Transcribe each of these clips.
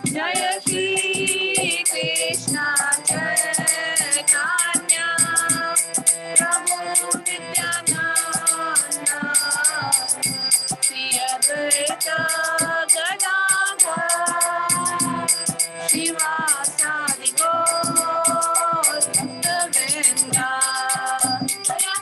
Jaya Shri Krishna Chaitanya Prabhu Nityananda Shri Advaita Gadadhar Shivasadi Gaur Bhaktavrinda Jaya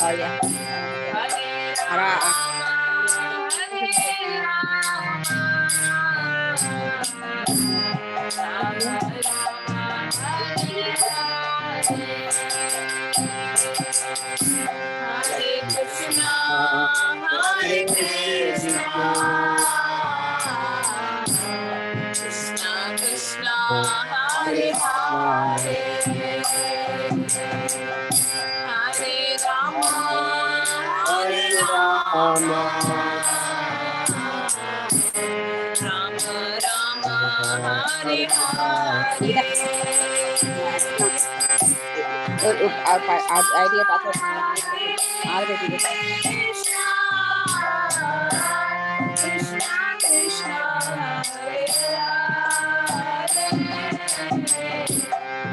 Oh yeah. Hara. Hare Krishna, Krishna Krishna, Hare Hare, Hare Rama, Hare Rama, Rama Rama, Hare Hare. Idea password. Krishna Krishna, Hare Hare,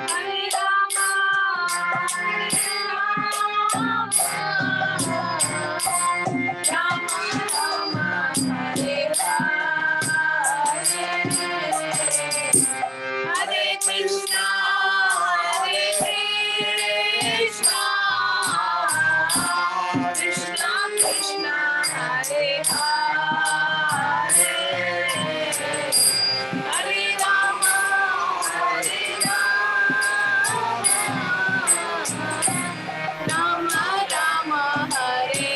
Hare Rama, Hare Rama, Rama Rama, Hare Hare, Hare Krishna, Hare Krishna, Krishna Krishna, Hare Hare, Hare Rama, Hare Rama, Rama Rama, Hare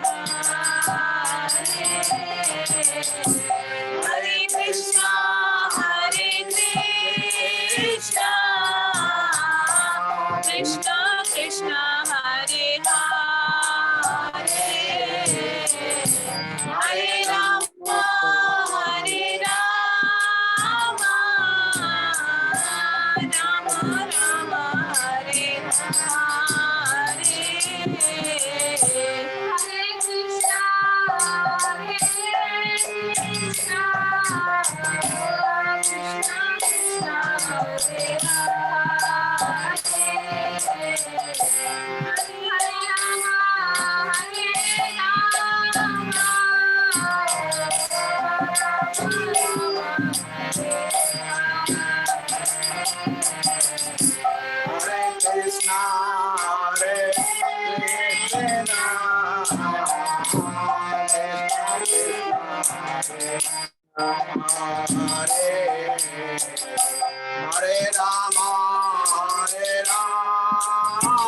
Hare, Hare Krishna, Hare Krishna, Hare Krishna, Hare Krishna, Krishna Krishna, Hare Hare, Hare Rama, Hare Rama, Rama Rama, Hare Hare, Hare Krishna, Hare Krishna, Krishna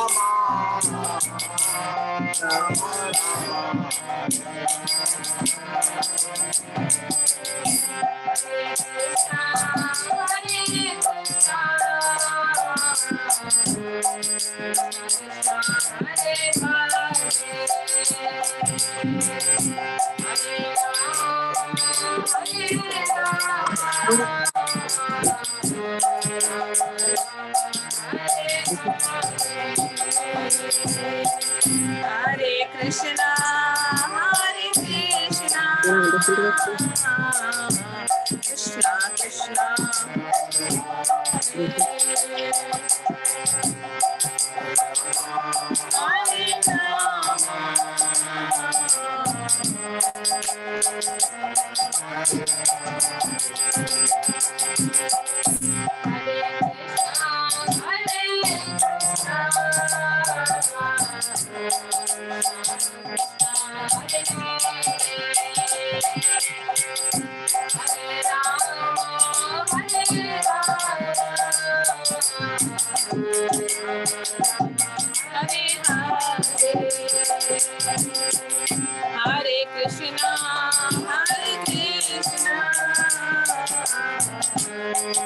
Krishna, Hare Hare Krishna, Hare Krishna, Krishna Krishna, Hare Hare Krishna, Hare Krishna,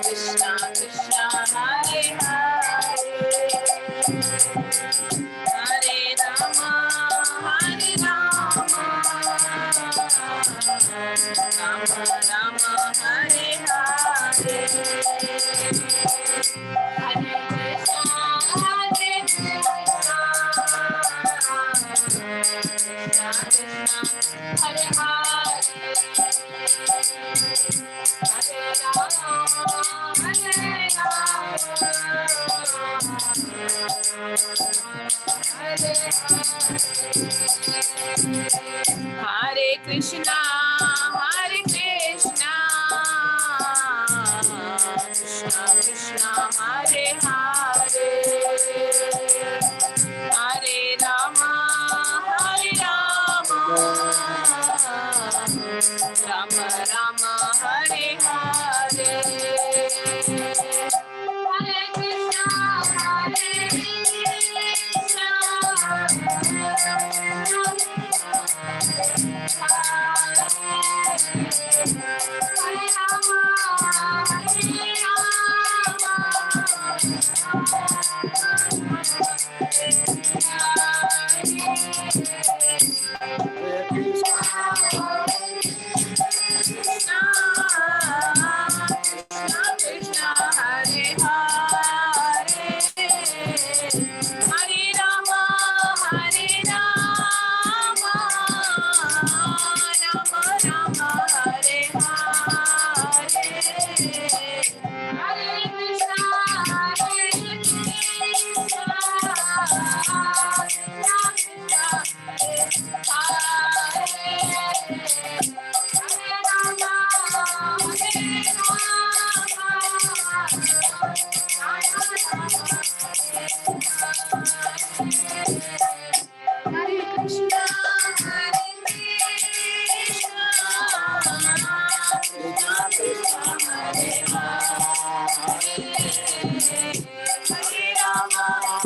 Krishna Krishna, Hare Hare, Hare Rama, Hare Rama, Rama Rama, Hare Hare, Hare Krishna, Hare Krishna, Hare Krishna, Hare Krishna, Krishna Krishna, Hare Hare, Hare Rama, Hare Rama, Rama Rama, Hare Hare, Hare Krishna, Hare Krishna, Hare Krishna, Hare Krishna,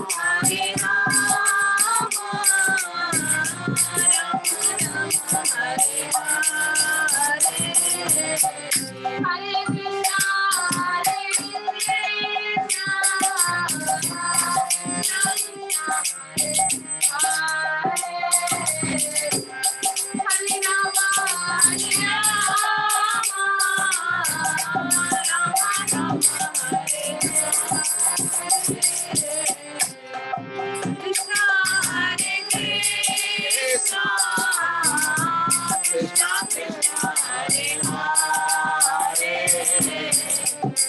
Hare Hare,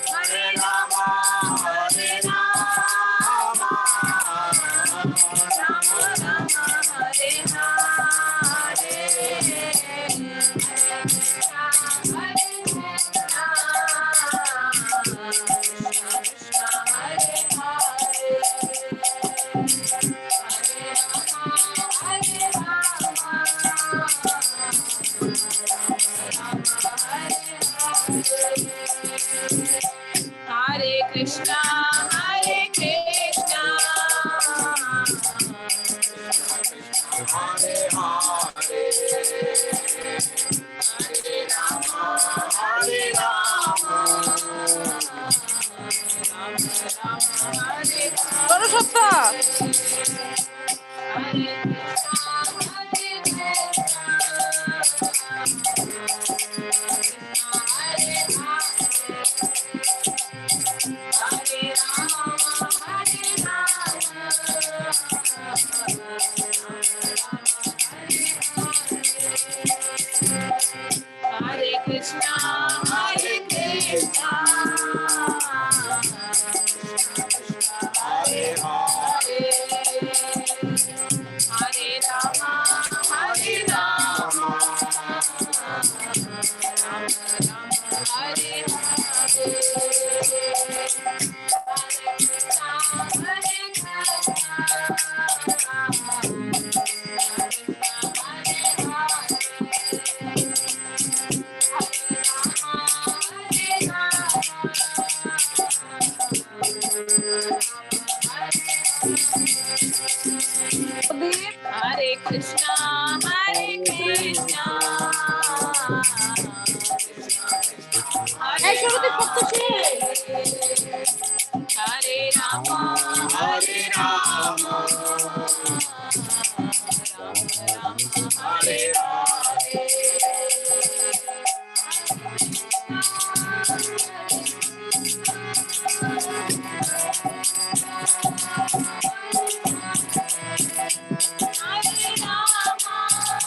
Hare Rama, Hare Rama, Rama Rama, Hare সরস্বত Hare Krishna, Hare Krishna, Hare Krishna, Hare Hare, Hare Rama, Hare Rama, Hare Hare Krishna, Hare Krishna, Hare Hare Rama, Hare Rama, Hare Hare Rama,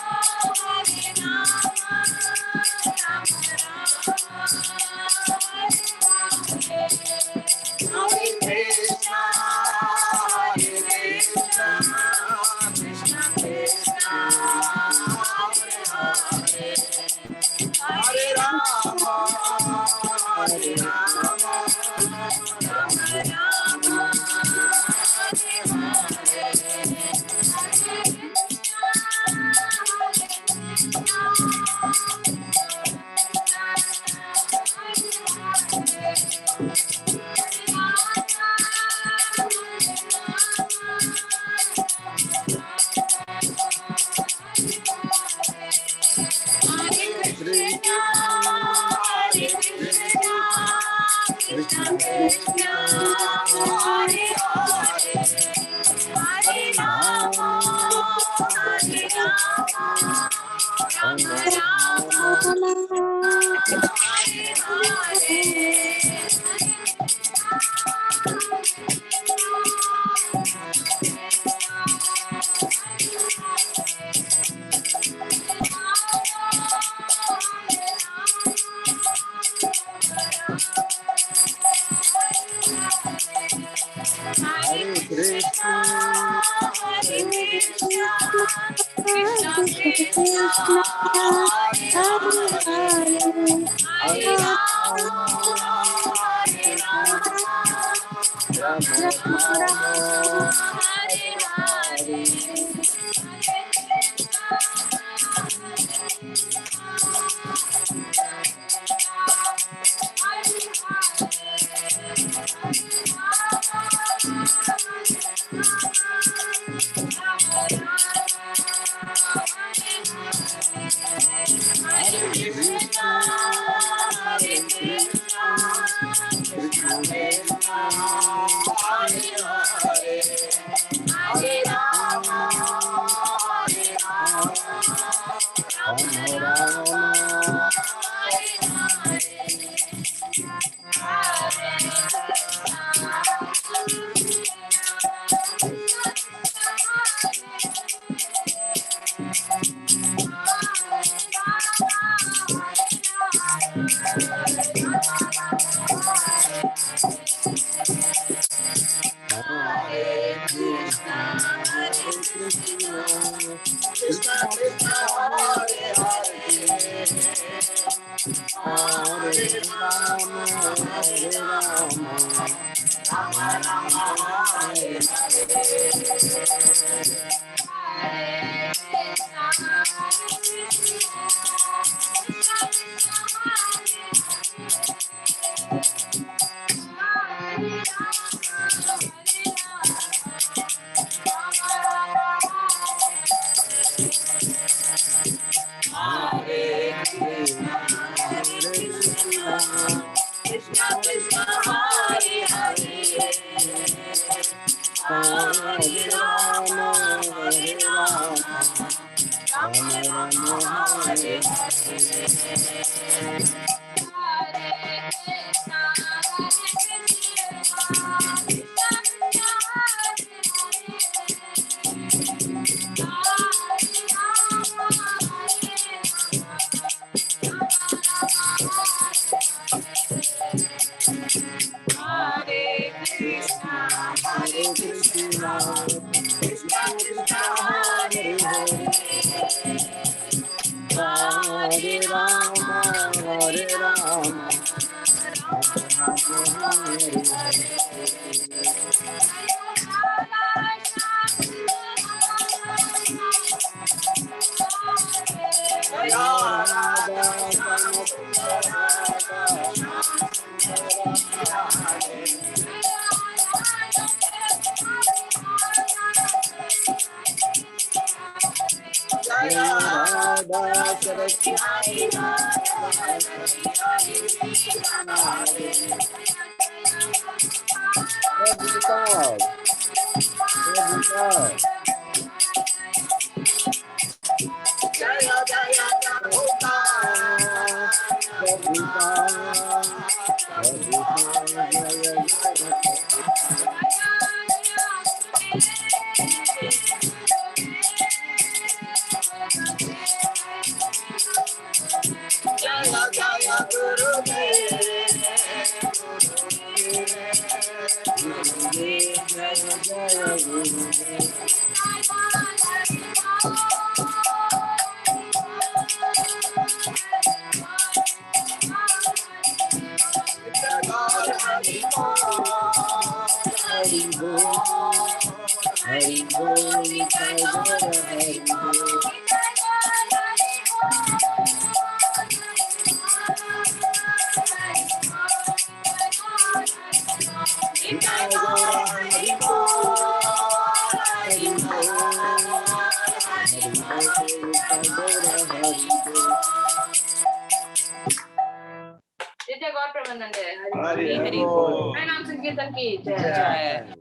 Hari Hari बोल। प्रणाम संकीर्तन की जय।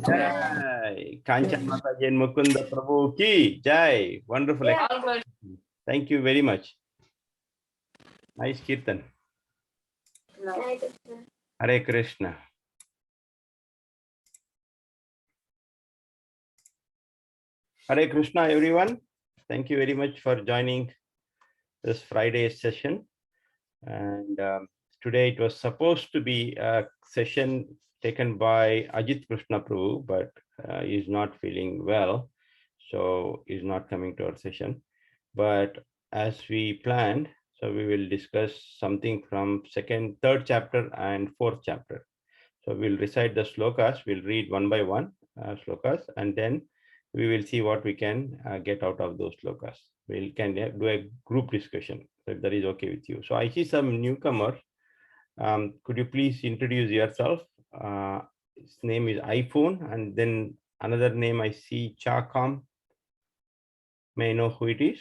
Jai. Kanchan Mata Jain Mukunda Prabhu ki Jai. Wonderful. Thank you very much. Nice Kirtan. Hare Krishna. Hare Krishna, everyone. Thank you very much for joining this Friday session. And today it was supposed to be a session taken by Ajit Krishna Prabhu, but he's not feeling well, so he's not coming to our session. But as we planned, so we will discuss something from third chapter and fourth chapter. So we'll recite the slokas, we'll read one by one slokas, and then we will see what we can get out of those slokas. We can do a group discussion, if that is okay with you. So I see some newcomers. Could you please introduce yourself? His name is iPhone, and then another name I see Chakam. May I know who it is?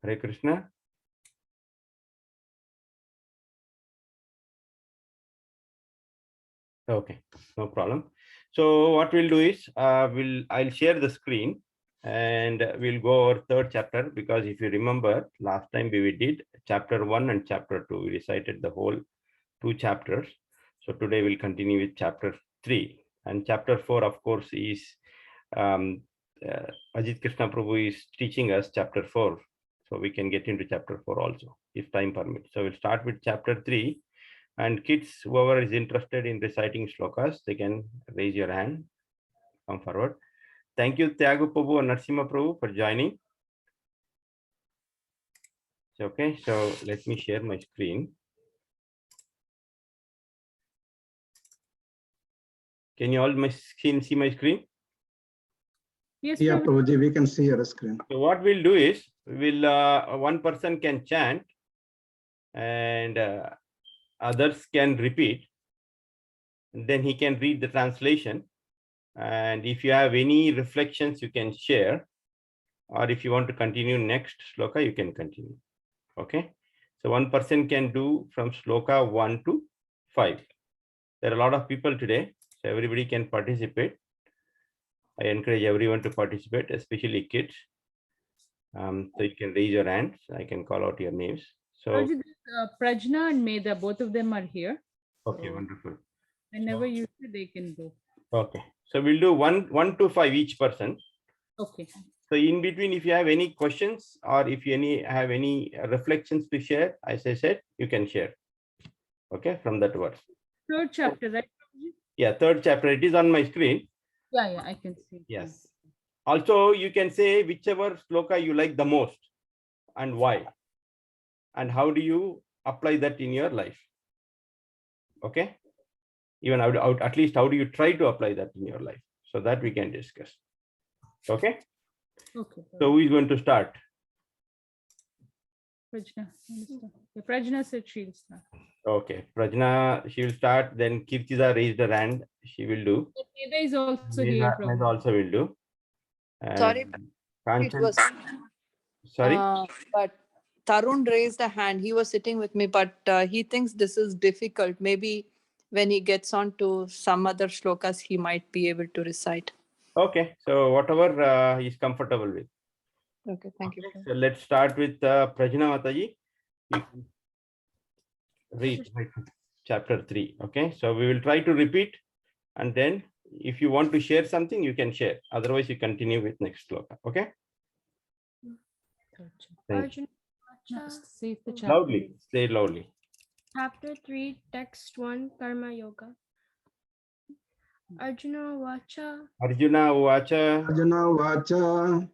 Hare Krishna. Okay, no problem. So what we'll do is I'll share the screen and we'll go over third chapter, because if you remember last time we did chapter 1 and chapter 2, we recited the whole 2 chapters. So today we'll continue with chapter 3, and chapter 4 of course is Ajit Krishna Prabhu is teaching us chapter 4, so we can get into chapter 4 also if time permits. So we'll start with chapter 3. And kids, whoever is interested in reciting slokas, they can raise your hand, come forward. Thank you, Tyagu Prabhu and Narsimha Prabhu, for joining. Okay, so let me share my screen. Can you all see my screen? Yes, yeah, Prabhuji, we can see your screen. So what we'll do is, one person can chant and others can repeat. Then he can read the translation. And if you have any reflections, you can share. Or if you want to continue next sloka, you can continue. Okay. So one person can do from sloka 1 to 5. There are a lot of people today, so everybody can participate. I encourage everyone to participate, especially kids. So you can raise your hands. I can call out your names. So Prajna and Meda, both of them are here. Okay, wonderful. Whenever you say, they can go. Okay. So we'll do 1 to 5 each person. Okay. So in between, if you have any questions or if you have any reflections to share, as I said, you can share. Okay, from that verse. Third chapter, right? Yeah, third chapter. It is on my screen. Yeah, I can see. Yes. Also, you can say whichever sloka you like the most and why. And how do you apply that in your life? Okay. Even at least how do you try to apply that in your life? So that we can discuss. Okay. Okay. So who is going to start? Prajna. Prajna said she'll start. Okay. Prajna, she will start. Then Kirtida raised her hand. She will do. Meda is also here. Meda also will do. And Sorry, Kanchan, sorry. sorry. But Tarun raised a hand. He was sitting with me, but he thinks this is difficult. Maybe when he gets on to some other shlokas, he might be able to recite. Okay. So whatever he's comfortable with. Okay, thank you. So let's start with Prajna Mataji. You can read chapter 3. Okay. So we will try to repeat, and then if you want to share something, you can share. Otherwise, you continue with next sloka. Okay. Arjuna, say the chapter. Loudly. Say loudly. Chapter 3, Text 1, Karma Yoga. Arjuna Vacha. Arjuna Vacha. Arjuna Vacha.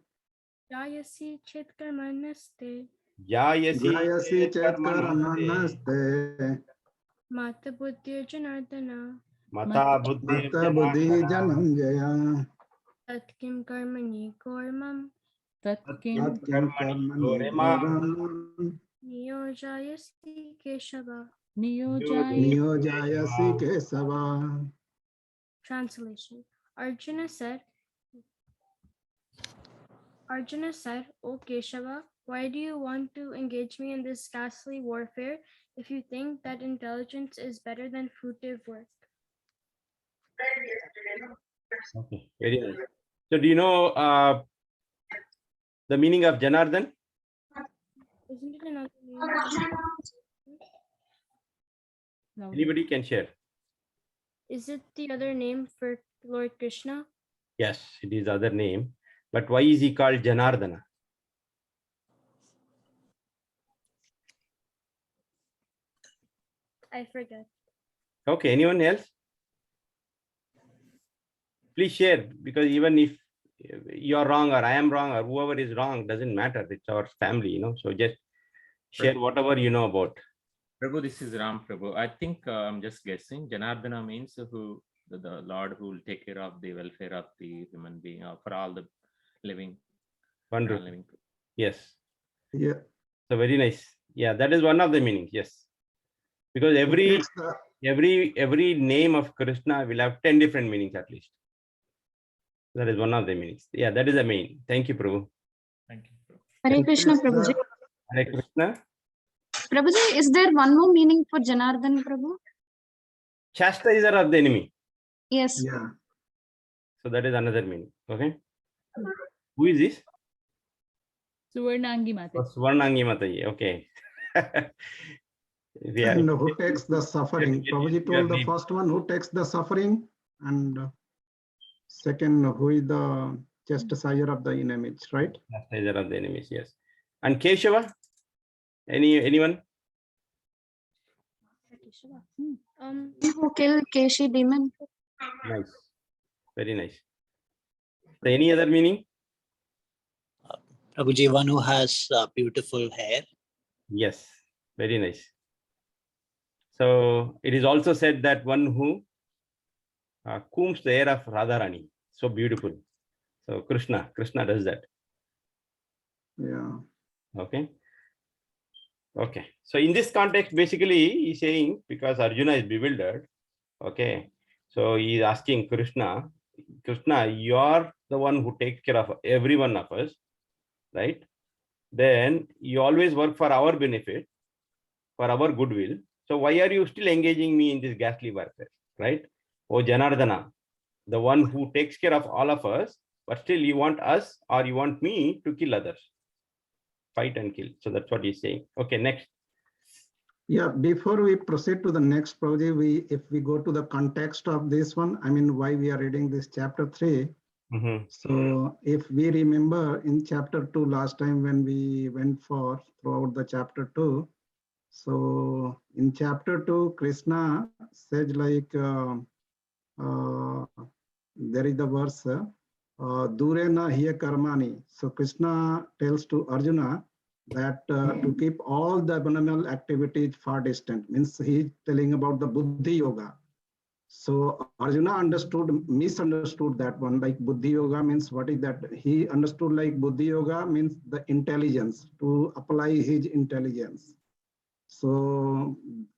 Jayasi Chet Karmanaste. Jayasi Chet Karmanaste. Mata Buddhi Janardana. Mata Buddhi Janam Jaya. Tatkim Karmani Gormam. Tatkim Karmani Goram. Niyojayasi Keshava. Niyojayasi Kesava. Translation. Arjuna said, O Keshava, Why do you want to engage me in this ghastly warfare if you think that intelligence is better than fruitive work? Okay, very nice. So do you know the meaning of Janardhan? Isn't it another name? No. Anybody can share. Is it the other name for Lord Krishna? Yes, it is other name. But why is he called Janardhana? I forget. Okay, anyone else? Please share, because even if you're wrong or I am wrong or whoever is wrong, doesn't matter. It's our family, you know. So just share whatever you know about. Prabhu, this is Ram Prabhu. I think I'm just guessing. Janardana means who the Lord who will take care of the welfare of the human being, for all the living. Wonderful. Living. Yes. Yeah. So very nice. Yeah, that is one of the meanings. Yes, because every name of Krishna will have 10 different meanings at least. That is one of the meanings. Yeah, that is the main. Thank you, Prabhu. Thank you, Prabhu. Hare Krishna, Prabhuji. Hare Krishna. Prabhuji, is there one more meaning for Janardhan, Prabhu? Chastiser of the enemy. Yes. Yeah. So that is another meaning. Okay. Who is this? Suvarnangi Mata. Oh, Swarnangi Mataji. Okay. And who takes the suffering? Prabhuji told the first one who takes the suffering, and second who is the chastiser of the enemies, right? Chastiser of the enemies, yes. And Keshava? Anyone? Who kill Keshi demon? Nice. Very nice. So any other meaning? Prabhuji, one who has beautiful hair. Yes. Very nice. So it is also said that one who combs the hair of Radharani. So beautiful. So Krishna does that. Yeah. Okay. Okay. So in this context, basically he's saying, because Arjuna is bewildered. Okay. So he is asking Krishna, you are the one who takes care of every one of us, right? Then you always work for our benefit, for our goodwill. So why are you still engaging me in this ghastly warfare, right? Oh Janardana, the one who takes care of all of us, but still you want us or you want me to kill others, fight and kill. So that's what he's saying. Okay, next. Yeah, before we proceed to the next project, if we go to the context of this one, I mean, why we are reading this chapter 3. So if we remember in chapter 2 last time when we went throughout the chapter 2, so in chapter 2, Krishna says like, there is the verse, Dure na hiya karmani. So Krishna tells to Arjuna that to keep all the abnormal activities far distant, means he's telling about the Buddhi Yoga. So Arjuna misunderstood that one, like Buddhi Yoga means what is that? He understood like Buddhi Yoga means the intelligence, to apply his intelligence. So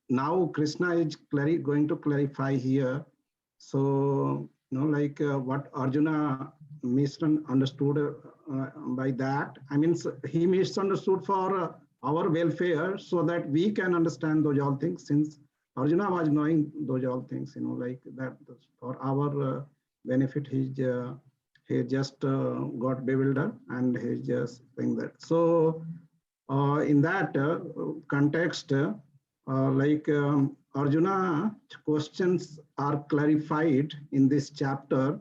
now Krishna is going to clarify here. So, like what Arjuna misunderstood by that, I mean, he misunderstood for our welfare so that we can understand those all things, since Arjuna was knowing those all things, like that for our benefit, he just got bewildered and he's just saying that. So in that context, Arjuna questions are clarified in this chapter,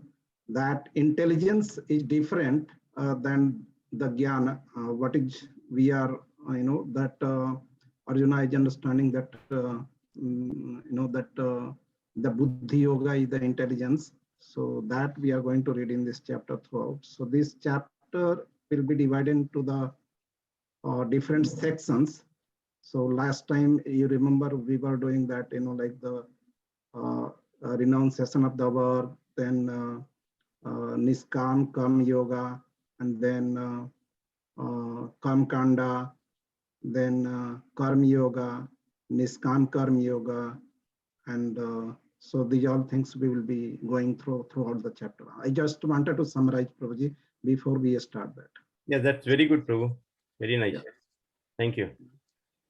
that intelligence is different than the jnana. What is we are, that Arjuna is understanding that, the Buddhi Yoga is the intelligence. So that we are going to read in this chapter throughout. So this chapter will be divided into the different sections. So last time you remember we were doing that, like the renunciation of the work, then Niskam Kam Yoga, and then Kam Kanda, then Karma Yoga, Niskam Karma Yoga, and so these all things we will be going throughout the chapter. I just wanted to summarize, Prabhuji, before we start that. Yeah, that's very good, Prabhu. Very nice. Yeah. Thank you.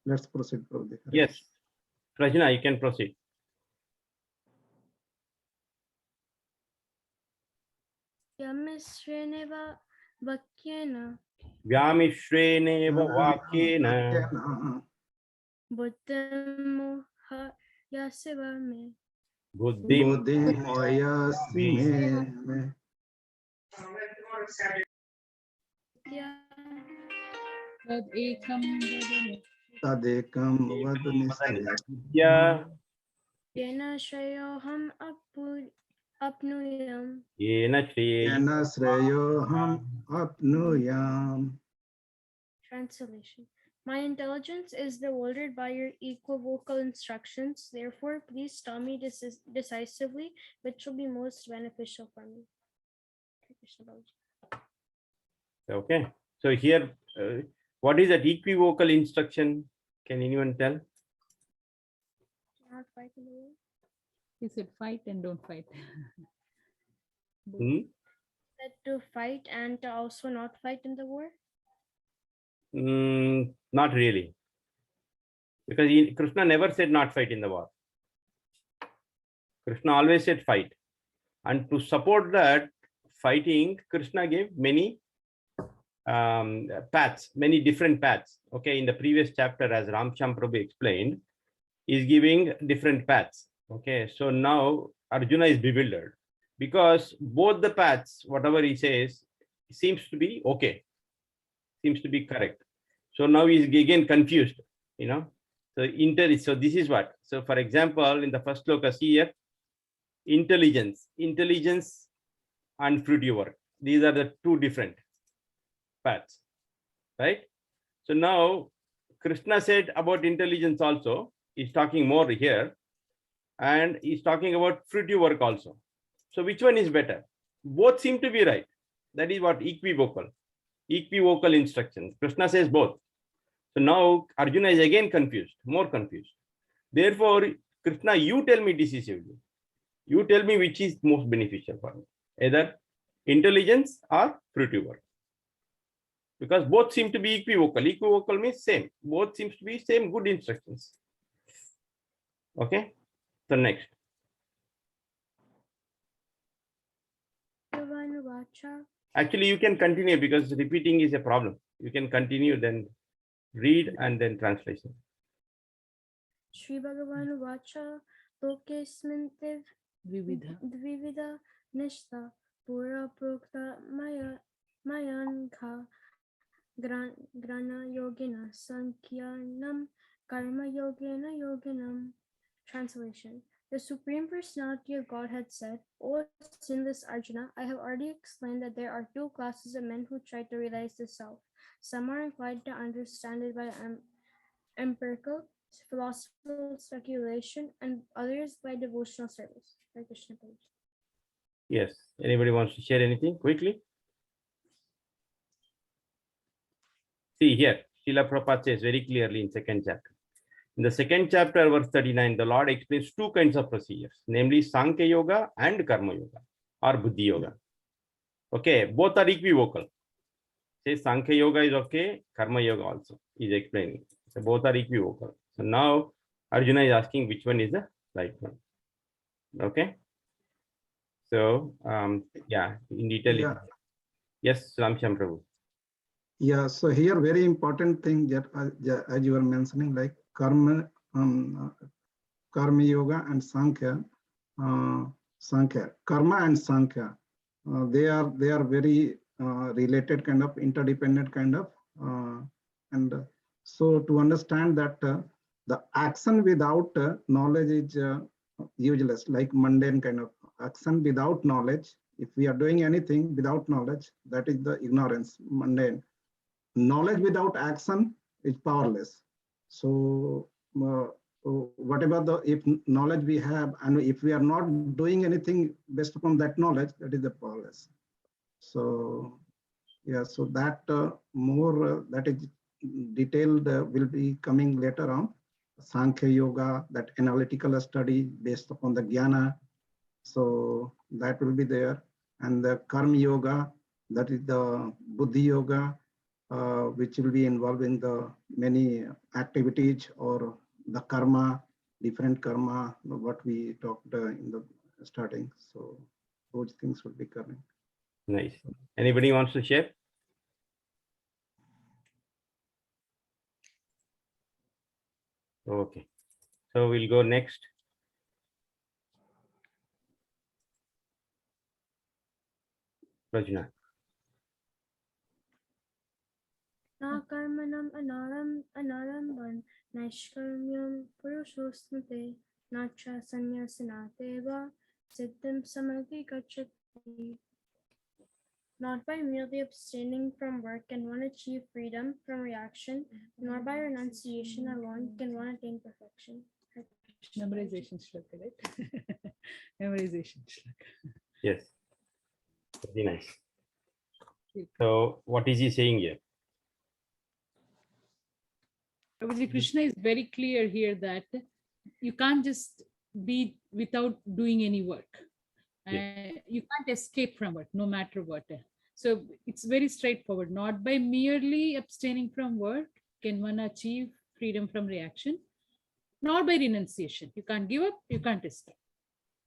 Let's proceed, Prabhuji. Yes. Prajna, you can proceed. Yamisreneva Vakyena Vyamishreneva Vakyena Buddhamoha Yasiva me Buddhim Buddhim moyasi me. Tad ekam vadane. Tadekam vad nishchaya. Vidya Yena Shreyoham Apnuyam. Yena Shri. Yena shreyoham apnuyam. Translation. My intelligence is bewildered by your equivocal instructions. Therefore, please tell me decisively which will be most beneficial for me. Okay. So here, what is that equivocal instruction? Can anyone tell? Not fight in the war. He said fight and don't fight. Hmm? Said to fight and to also not fight in the war. Not really. Because Krishna never said not fight in the war. Krishna always said fight. And to support that fighting, Krishna gave many paths, many different paths. Okay, in the previous chapter, as Ramcham Prabhu explained, is giving different paths. Okay, so now Arjuna is bewildered because both the paths, whatever he says, seems to be okay, seems to be correct. So now he's again confused, you know. So this is what. So for example, in the first sloka, see here, intelligence and fruity work. These are the two different paths, right? So now Krishna said about intelligence also, he's talking more here, and he's talking about fruity work also. So which one is better? Both seem to be right. That is what equivocal instructions. Krishna says both. So now Arjuna is again confused, more confused. Therefore, Krishna, you tell me decisively. You tell me which is most beneficial for me, either intelligence or fruity work. Because both seem to be equivocal. Equivocal means same. Both seems to be same good instructions. Okay. So next. Actually, you can continue because repeating is a problem. You can continue, then read and then translation. Shri Bhagavan Vacha Lokesmintiv Dvivida Nishta Pura Prokta Mayankha Grana Yogina Sankyanam Karma Yoginam. Translation. The Supreme Personality of Godhead said, O sinless Arjuna, I have already explained that there are two classes of men who try to realize the self. Some are inclined to understand it by empirical, philosophical speculation, and others by devotional service. Hare Krishna. Yes. Anybody wants to share anything quickly? See here, Srila Prabhupada says very clearly in second chapter. In the second chapter, verse 39, the Lord explains two kinds of procedures, namely Sankhya Yoga and Karma Yoga or Buddhi Yoga. Okay, both are equivocal. Say Sankhya Yoga is okay, Karma Yoga also is explaining. So both are equivocal. So now Arjuna is asking which one is the right one. Okay. So yeah, in detail. Yeah. Yes, Ramsham Prabhu. Yeah, so here very important thing that as you were mentioning, like karma yoga and Sankhya, karma and Sankhya, they are very related kind of interdependent kind of, and so to understand that the action without knowledge is useless, like mundane kind of action without knowledge. If we are doing anything without knowledge, that is the ignorance, mundane. Knowledge without action is powerless. So whatever if knowledge we have, and if we are not doing anything based upon that knowledge, that is the powerless. So yeah, so that more that is detailed will be coming later on. Sankhya Yoga, that analytical study based upon the jnana, so that will be there. And the Karma Yoga, that is the Buddhi Yoga, which will be involving the many activities or the karma, different karma, what we talked in the starting. So those things will be coming. Nice. Anybody wants to share? Okay. So we'll go next. Rajna. Na karmanam analamban naishkarmyam purushosmate nacha sanyasanateva siddham samadhi gacchati. Not by merely abstaining from work can one achieve freedom from reaction, nor by renunciation alone can one attain perfection. Memorization shloka, right? Memorization shloka. Yes. Very nice. So what is he saying here? Prabhuji, Krishna is very clear here that you can't just be without doing any work. You can't escape from work, no matter what. So it's very straightforward. Not by merely abstaining from work can one achieve freedom from reaction, nor by renunciation. You can't give up, you can't escape.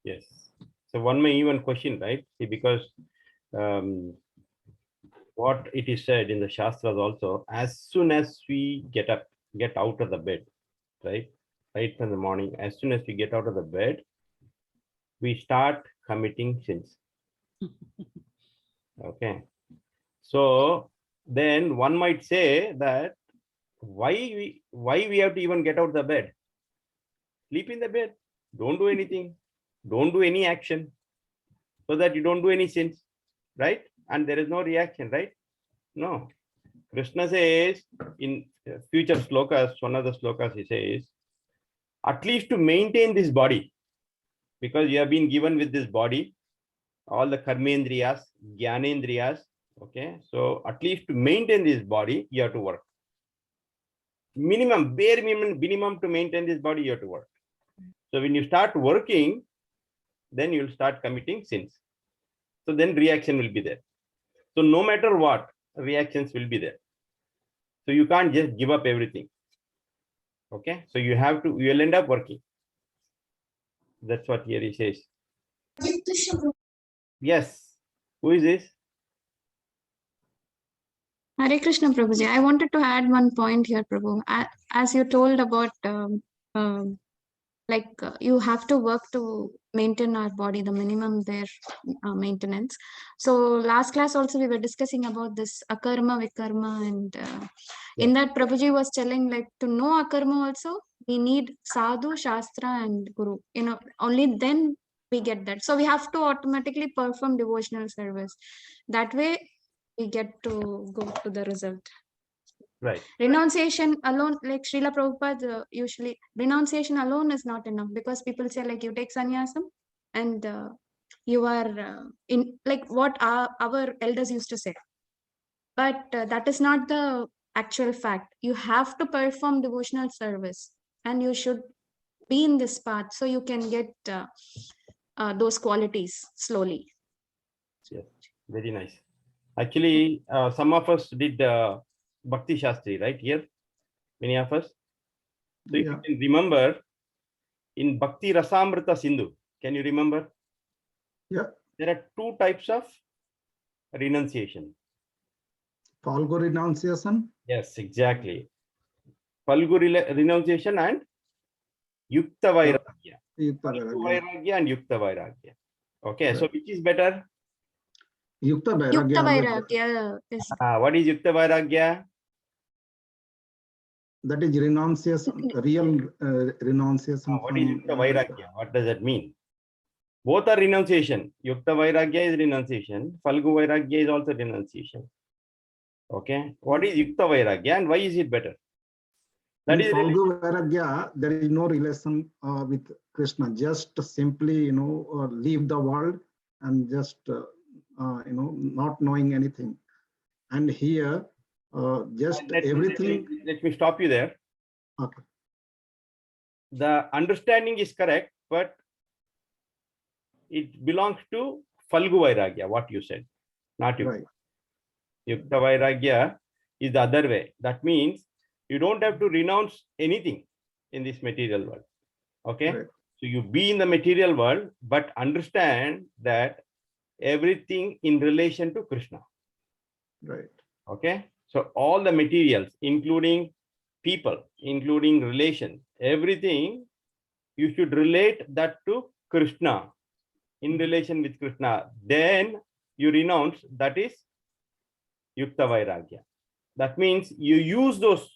Yes. So one may even question, right? See, because what it is said in the Shastras also, as soon as we get out of the bed, right from the morning, as soon as we get out of the bed, we start committing sins. Okay. So then one might say that why we have to even get out of the bed? Sleep in the bed. Don't do anything. Don't do any action, so that you don't do any sins, right? And there is no reaction, right? No. Krishna says in future slokas, one of the slokas he says, at least to maintain this body, because you have been given with this body, all the karmendriyas, jnanendriyas, okay? So at least to maintain this body, you have to work. Bare minimum to maintain this body, you have to work. So when you start working, then you'll start committing sins. So then reaction will be there. So no matter what, reactions will be there. So you can't just give up everything. Okay, so you'll end up working. That's what here he says. Yes. Who is this? Hare Krishna, Prabhuji. I wanted to add one point here, Prabhu. As you told about you have to work to maintain our body, the minimum there maintenance. So last class also we were discussing about this akarma, vikarma, and in that Prabhuji was telling like to know akarma also we need sadhu, shastra, and guru. Only then we get that. So we have to automatically perform devotional service. That way we get to go to the result. Right. Renunciation alone, like Srila Prabhupada usually, renunciation alone is not enough, because people say like you take sannyasam and you are in like what our elders used to say. But that is not the actual fact. You have to perform devotional service and you should be in this path so you can get those qualities slowly. Yes, very nice. Actually, some of us did Bhakti Shastri, right here? Many of us. So if you can remember, in Bhakti Rasamrita Sindhu, can you remember? Yeah. There are two types of renunciation. Falgu renunciation? Yes, exactly. Falgu renunciation and Yukta Vairagya. Falgu Vairagya and Yukta Vairagya. Okay, right. So which is better? Yukta Vairagya. Yukta Vairagya. Yes. What is Yukta Vairagya? That is renunciation, real renunciation. What is Yukta Vairagya? What does that mean? Both are renunciation. Yukta Vairagya is renunciation. Falgu Vairagya is also renunciation. Okay. What is Yukta Vairagya and why is it better? That is Falgu Vairagya, there is no relation with Krishna. Just simply, leave the world and just, not knowing anything. And here, just everything. Let me stop you there. Okay. The understanding is correct, but it belongs to Falgu Vairagya, what you said, not Yukta. Right. Yukta Vairagya is the other way. That means you don't have to renounce anything in this material world. Okay. Right. So you be in the material world, but understand that everything in relation to Krishna. Right. Okay. So all the materials, including people, including relations, everything, you should relate that to Krishna, in relation with Krishna. Then you renounce, that is Yukta Vairagya. That means you use those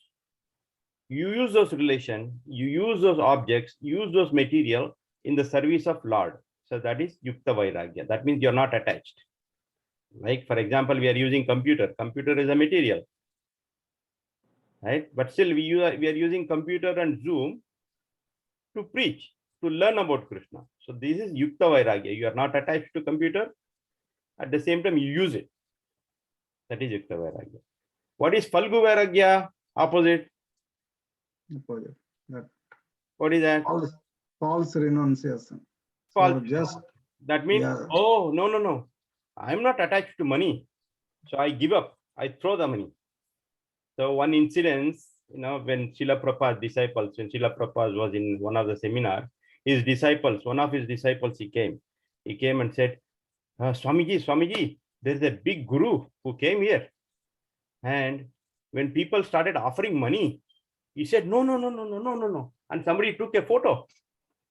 relations, you use those objects, use those material in the service of Lord. So that is Yukta Vairagya. That means you're not attached. Like, for example, we are using computer. Computer is a material, right? But still we are using computer and Zoom to preach, to learn about Krishna. So this is Yukta Vairagya. You are not attached to computer. At the same time, you use it. That is Yukta Vairagya. What is Falgu Vairagya? Opposite. Opposite. That What is that? false renunciation. False. So just That means, yeah. oh, no. I'm not attached to money. So I give up. I throw the money. So one incident, when Srila Prabhupada's disciples, when Srila Prabhupada was in one of the seminars, his disciples, one of his disciples, he came and said, Swamiji, there is a big guru who came here. And when people started offering money, he said, no. And somebody took a photo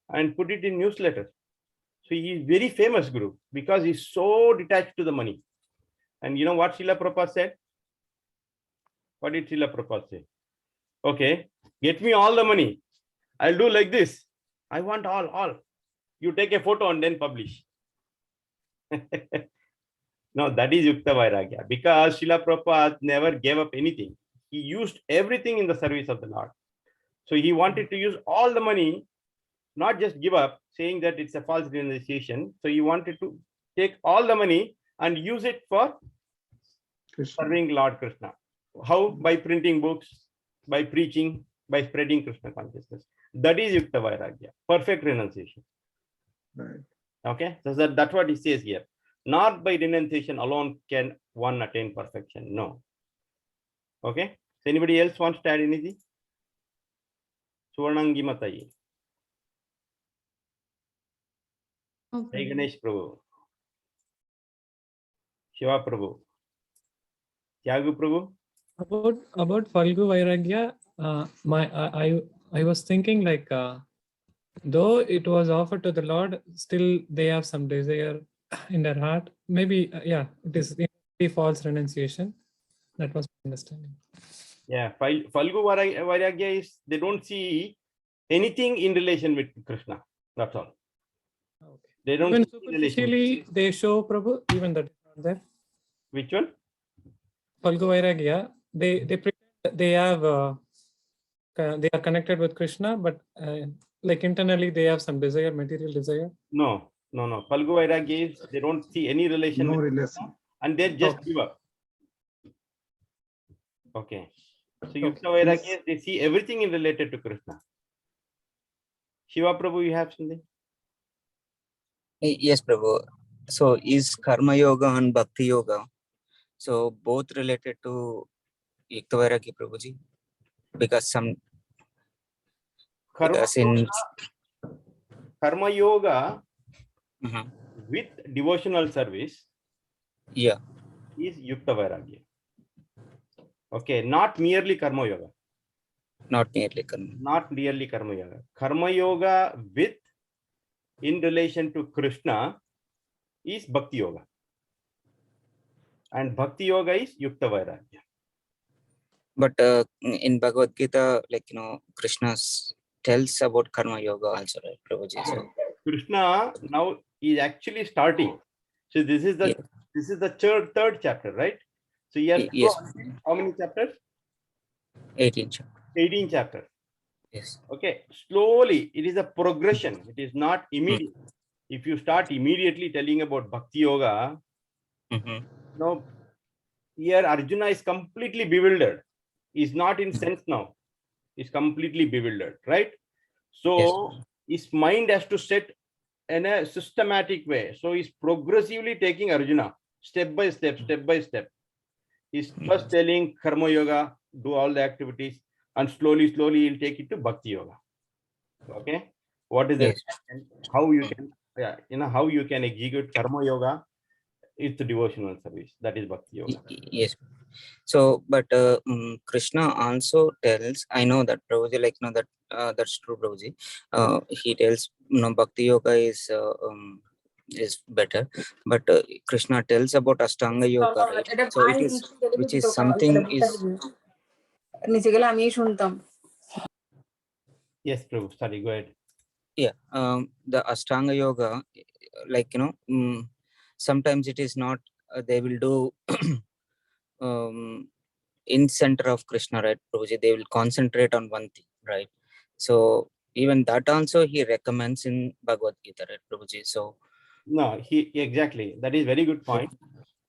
and put it in newsletter. So he is very famous guru because he's so detached to the money. And you know what Srila Prabhupada said? What did Srila Prabhupada say? Okay, get me all the money. I'll do like this. I want all. You take a photo and then publish. No, that is Yukta Vairagya. Because Srila Prabhupada never gave up anything. He used everything in the service of the Lord. So he wanted to use all the money, not just give up, saying that it's a false renunciation. So he wanted to take all the money and use it for Krishna. serving Lord Krishna. How? By printing books, by preaching, by spreading Krishna consciousness. That is Yukta Vairagya, perfect renunciation. Right. Okay, so that's what he says here. Not by renunciation alone can one attain perfection. No. Okay. So anybody else wants to add anything? Suvarnangi Matayi. Hey Ganesh Prabhu. Shiva Prabhu. Tyagu Prabhu. About Falgu Vairagya, I was thinking like though it was offered to the Lord, still they have some desire in their heart. Maybe it is a false renunciation. That was my understanding. Yeah, Falgu Vairagya is they don't see anything in relation with Krishna. That's all. Okay. They don't Even see relation. superficially they show Prabhu, even that is not there. Which one? Falgu Vairagya, they pretend they have they are connected with Krishna, but like internally they have some desire, material desire. No. Falgu Vairagya is they don't see any relation No with relation. Krishna, and they just Okay. give up. Okay. So Okay. Yukta Vairagya, they see everything in related to Krishna. Shiva Prabhu, you have something? Yes, Prabhu. So is Karma Yoga and Bhakti Yoga, so both related to Yukta Vairagya, Prabhuji? Because Karma Yoga Mhm. with devotional service Yeah. is Yukta Vairagya. Okay, not merely Karma Yoga. Not nearly Karma. Not merely Karma Yoga. Karma Yoga with in relation to Krishna is Bhakti Yoga. And Bhakti Yoga is Yukta Vairagya. But in Bhagavad Gita, Krishna tells about Karma Yoga also, right, Prabhuji? So Krishna now is actually starting. So this is the third chapter, right? So he has Yes. how many chapters? 18 chapter. 18 chapters. Yes. Okay, slowly it is a progression. It is not immediate. If you start immediately telling about Bhakti Yoga, now here Arjuna is completely bewildered. He's not in sense now. He's completely bewildered, right? So his mind has to set in a systematic way. So he's progressively taking Arjuna step by step. is first telling karma yoga, do all the activities, and slowly he'll take it to bhakti yoga. Okay, what is the Yes. how you can how you can execute karma yoga? It's the devotional service. That is bhakti yoga. Yes. So, but Krishna also tells, I know that Prabhuji, like, that that's true, Prabhuji. He tells, Bhakti Yoga is better, but Krishna tells about Ashtanga Yoga, right? So it is, which is something is. Yes, Prabhu. Sorry, go ahead. Yeah, the Ashtanga Yoga, like, sometimes it is not, they will do in center of Krishna, right, Prabhuji? They will concentrate on one thing, right? So even that also he recommends in Bhagavad Gita, right, Prabhuji? So no, exactly. That is very good point.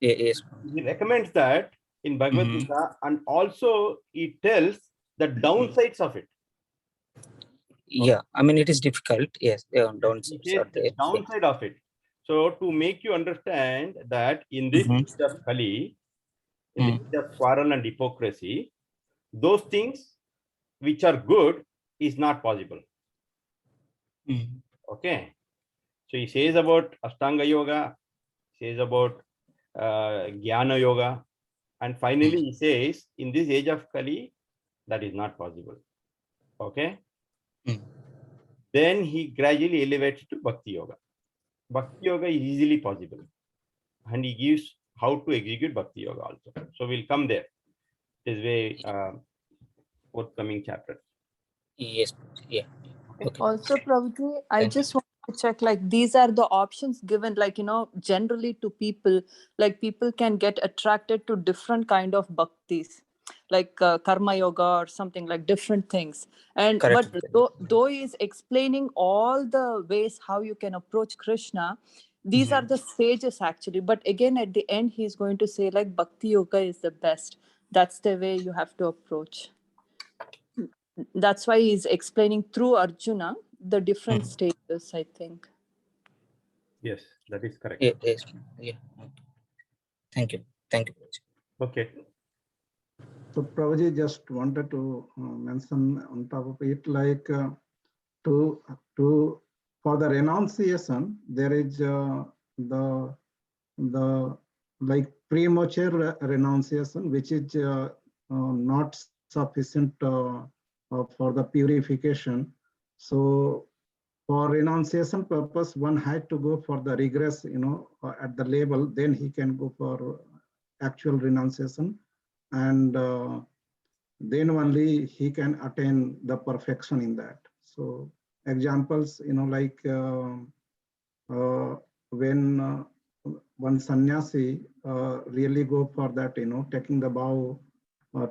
Yes. He recommends that in Bhagavad Gita, and also he tells the downsides of it. Yeah, I mean, it is difficult. Yes, downsides He says are the there. downside of it. So to make you understand that in this age of Kali, in the age of quarrel and hypocrisy, those things which are good is not possible. Okay. So he says about Ashtanga Yoga, says about Jnana Yoga, and finally he says in this age of Kali, that is not possible. Okay. Then he gradually elevates to Bhakti Yoga. Bhakti Yoga is easily possible. And he gives how to execute Bhakti Yoga also. So we'll come there. It is very forthcoming chapter. Yes. Yeah. Okay. Also, Prabhuji, I Thank just want to check, like, these are the options given, like, generally to people, like people can get attracted to different kind of bhaktis, like karma yoga or something, like different things. And Correct. but though he is explaining all the ways how you can approach Krishna, these are the stages actually. But again, at the end, he's going to say like bhakti yoga is the best. That's the way you have to approach. That's why he's explaining through Arjuna the different stages, I think. Yes, that is correct. Yes. Yeah. Thank you. Thank you. Okay. So Prabhuji just wanted to mention on top of it, like for the renunciation, there is the like premature renunciation, which is not sufficient for the purification. So for renunciation purpose, one had to go for the regress, at the level, then he can go for actual renunciation. And then only he can attain the perfection in that. So examples, like when one sannyasi really go for that, taking the vow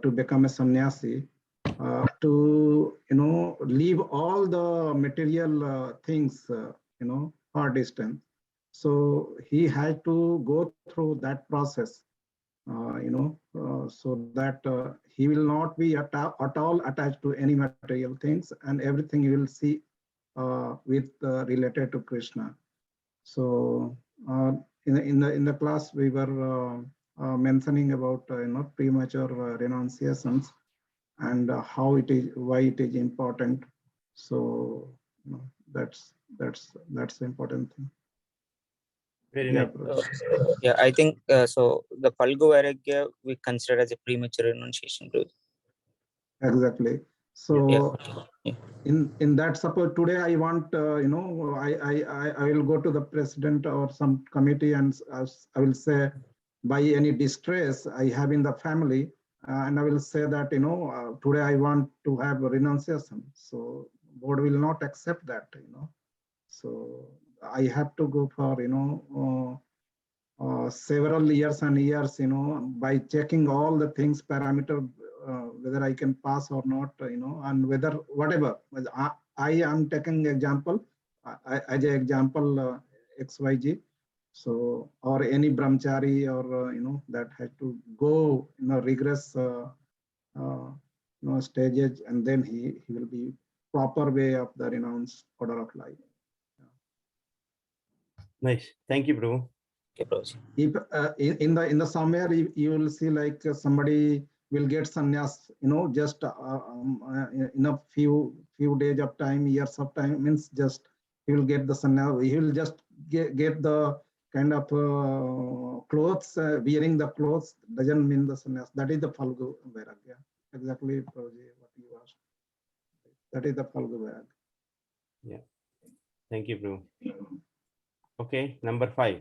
to become a sannyasi, to leave all the material things, far distant. So he had to go through that process, so that he will not be at all attached to any material things, and everything you will see with related to Krishna. So in the class we were mentioning about premature renunciations and how it is, why it is important. So that's the important thing. Very Yeah, nice. Yeah, I think so. The Falgu Vairagya we consider as a premature renunciation. exactly. So Yeah. in that, suppose today I want, I will go to the president or some committee, and I will say, by any distress I have in the family, and I will say that, today I want to have a renunciation. So board will not accept that, So I have to go for, several years and years, by checking all the things, parameter, whether I can pass or not, and whether whatever. I am taking example, as an example, XYG. So, or any brahmachari, or, that had to go, regress, stages, and then he will be proper way of the renounced order of life. Nice. Thank you, Prabhu. Okay, Prabhuji. If in the somewhere you will see like somebody will get sannyas, just in a few days of time, years of time, means just he will get the sannyas. He will just get the kind of clothes, wearing the clothes doesn't mean the sannyas. That is the Phalgu Vairagya. Exactly, Prabhuji, what you asked. That is the Phalgu Vairagya. Yeah. Thank you, Prabhu. Okay, number 5.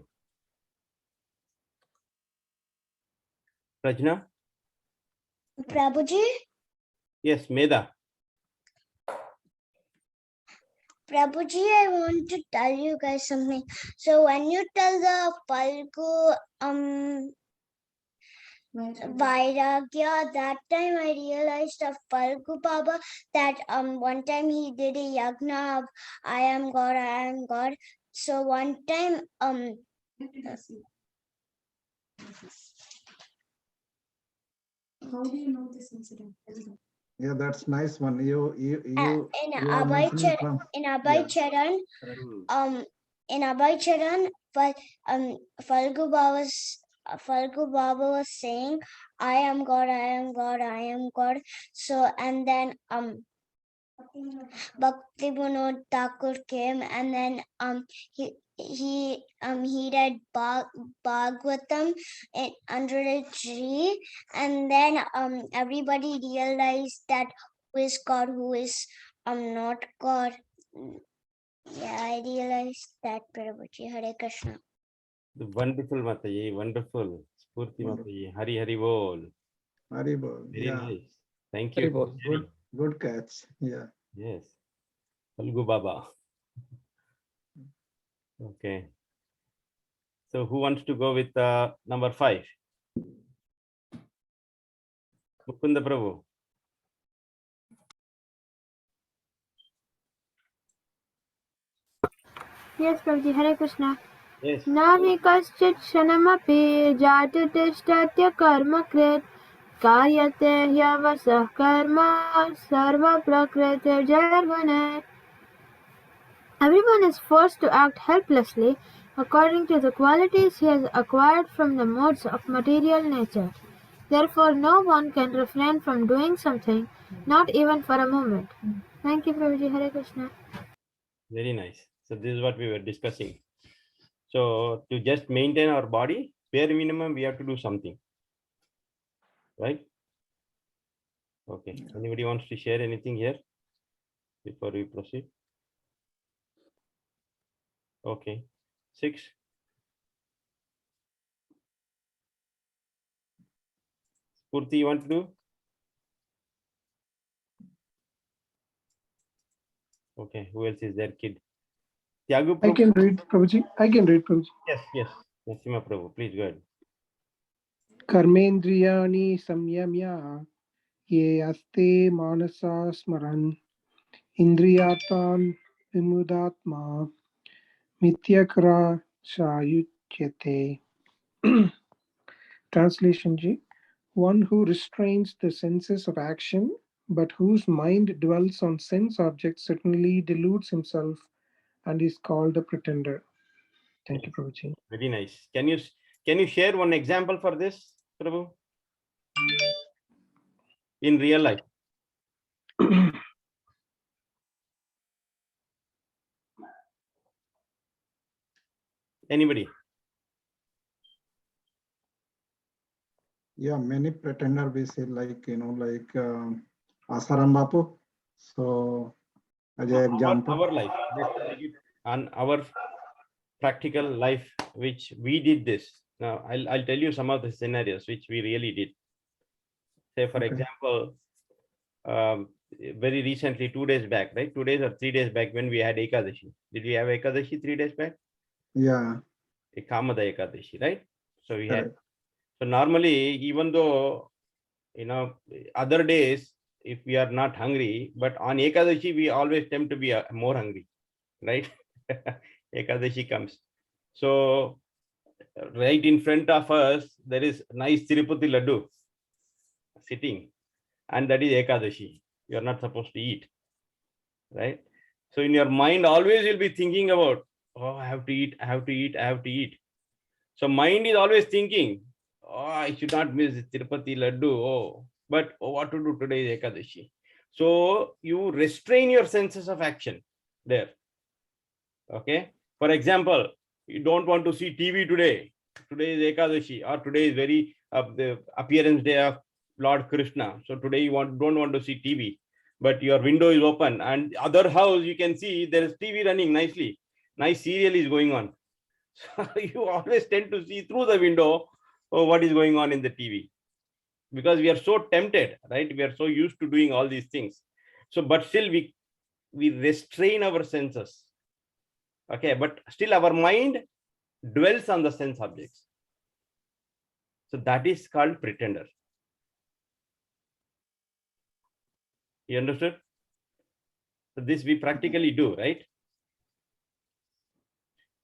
Prajna? Prabhuji? Yes, Meda. Prabhuji, I want to tell you guys something. So when you tell the Phalgu Vairagya, that time I realized of Phalgu Baba that one time he did a yagna of I am God. So one time How do you know this incident? Yeah, that's nice one. You in are Abhay mentioning from Charan, in Abhay Charan, but Phalgu Baba was saying, I am God. So and then Bhakti Vinod Thakur came, and then he read Bhagavatam under a tree, and then everybody realized that who is God, who is not God. Yeah, I realized that, Prabhuji. Hare Krishna. Wonderful, Mataji. Wonderful. Spurti Mataji. Hari Bol. Haribol. Very Yeah, nice. Thank you. Haribol. good catch. Yeah. Yes. Phalgu Baba. Okay. So who wants to go with number 5? Mukunda Prabhu. Yes, Prabhuji. Hare Krishna. Yes. Nami kaschit shanamapi jatu tishtatya karma krit karyate hyavasah karma sarva prakriti jarvane. Everyone is forced to act helplessly according to the qualities he has acquired from the modes of material nature. Therefore, no one can refrain from doing something, not even for a moment. Thank you, Prabhuji. Hare Krishna. Very nice. So this is what we were discussing. So to just maintain our body, bare minimum, we have to do something. Right? Okay. Anybody wants to share anything here before we proceed? Okay. 6. Purti, you want to do? Okay. Who else is there, kid? Tyagu I Prabhu? can read, Prabhuji. I can read, Prabhuji. Yes. Narasimha Prabhu, please go ahead. Karmendriyani samyamya ye aste manasa smaran indriyatan vimudatma mityakra shayutyate. Translation G. One who restrains the senses of action, but whose mind dwells on sense objects certainly deludes himself and is called a pretender. Thank you, Prabhuji. Very nice. Can you share one example for this, Prabhu? In real life. Anybody? Yeah, many pretender we say like Asaram Bapu. So as an example, Our life. Let's take it on our practical life, which we did this. Now I'll tell you some of the scenarios which we really did. Say for example, very recently, 2 days back, right? 2 days or 3 days back when we had Ekadashi. Did we have Ekadashi 3 days back? yeah, Kamada Ekadashi, right? So we had. correct. So normally, even though other days, if we are not hungry, but on Ekadashi we always tend to be more hungry, right? Ekadashi comes. So right in front of us, there is nice Tirupati Laddu sitting, and that is Ekadashi. You are not supposed to eat, right? So in your mind, always you'll be thinking about, oh, I have to eat. So mind is always thinking, oh, I should not miss Tirupati Laddu. Oh, but what to do today is Ekadashi. So you restrain your senses of action there. Okay. For example, you don't want to see TV today. Today is Ekadashi, or today is the appearance day of Lord Krishna. So today you don't want to see TV, but your window is open, and other house you can see there is TV running nicely. Nice serial is going on. So you always tend to see through the window what is going on in the TV, because we are so tempted, right? We are so used to doing all these things. So, but still we restrain our senses. Okay, but still our mind dwells on the sense objects. So that is called pretender. You understood? So this we practically do, right?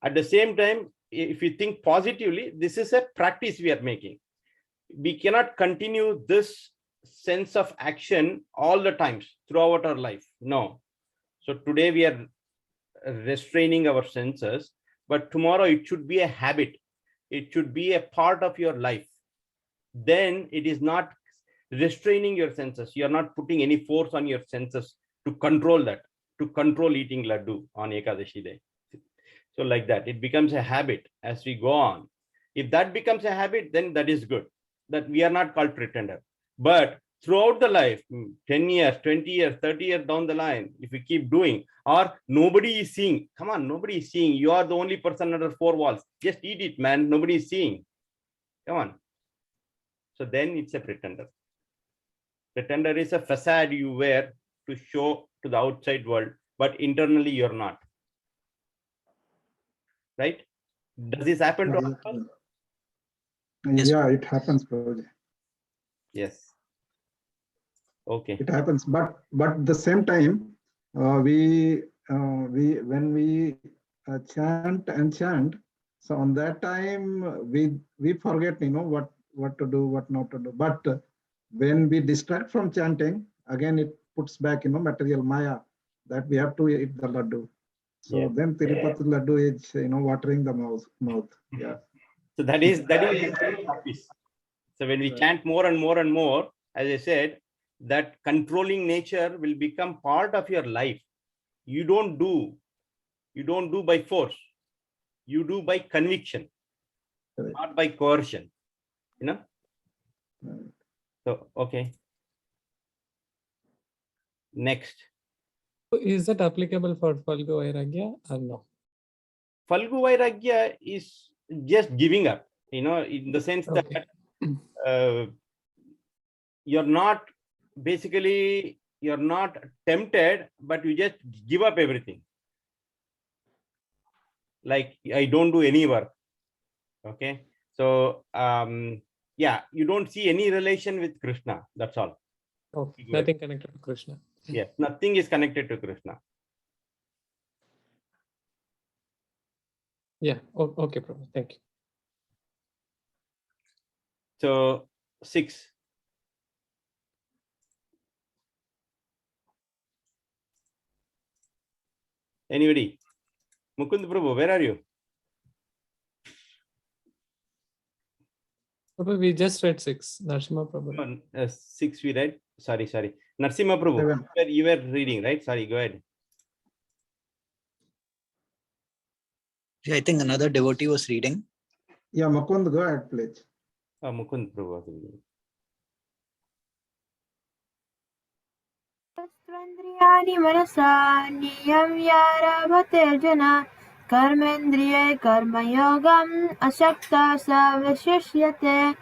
At the same time, if you think positively, this is a practice we are making. We cannot continue this sense of action all the times throughout our life. No. So today we are restraining our senses, but tomorrow it should be a habit. It should be a part of your life. Then it is not restraining your senses. You are not putting any force on your senses to control that, to control eating laddu on Ekadashi day. So like that, it becomes a habit as we go on. If that becomes a habit, then that is good. That we are not called pretender. But throughout the life, 10 years, 20 years, 30 years down the line, if we keep doing, or nobody is seeing, come on, nobody is seeing. You are the only person under four walls. Just eat it, man. Nobody is seeing. Come on. So then it's a pretender. Pretender is a facade you wear to show to the outside world, but internally you're not. Right? Does this happen to all? Yeah, it happens, Prabhuji. Yes. Okay. It happens, but at the same time, when we chant and chant, so on that time we forget, what to do, what not to do. But when we distract from chanting, again it puts back, material maya, that we have to eat the laddu. So then Tirupati laddu is, watering the mouth. Yeah. So that is practice. So when we chant more and more and more, as I said, that controlling nature will become part of your life. You don't do by force. You do by conviction, not by coercion. So, okay. Next. Is that applicable for Falgu Vairagya or no? Falgu Vairagya is just giving up, in the sense that you're not tempted, but you just give up everything. Like, I don't do any work. Okay. So, yeah, you don't see any relation with Krishna. That's all. Okay. Nothing connected to Krishna. Yes, nothing is connected to Krishna. Yeah. Okay, Prabhu. Thank you. So 6. Anybody? Mukund Prabhu, where are you? Prabhu, we just read 6. Narsimha Prabhu. 6 we read. Sorry. Narsimha Prabhu, you were reading, right? Sorry, go ahead. Yeah, I think another devotee was reading. Yeah, Mukund, go ahead, please. Mukund Prabhu was reading. Swandriyani manasa niyamyarabhate jana karmendriye karmayogam asakta savishishyate.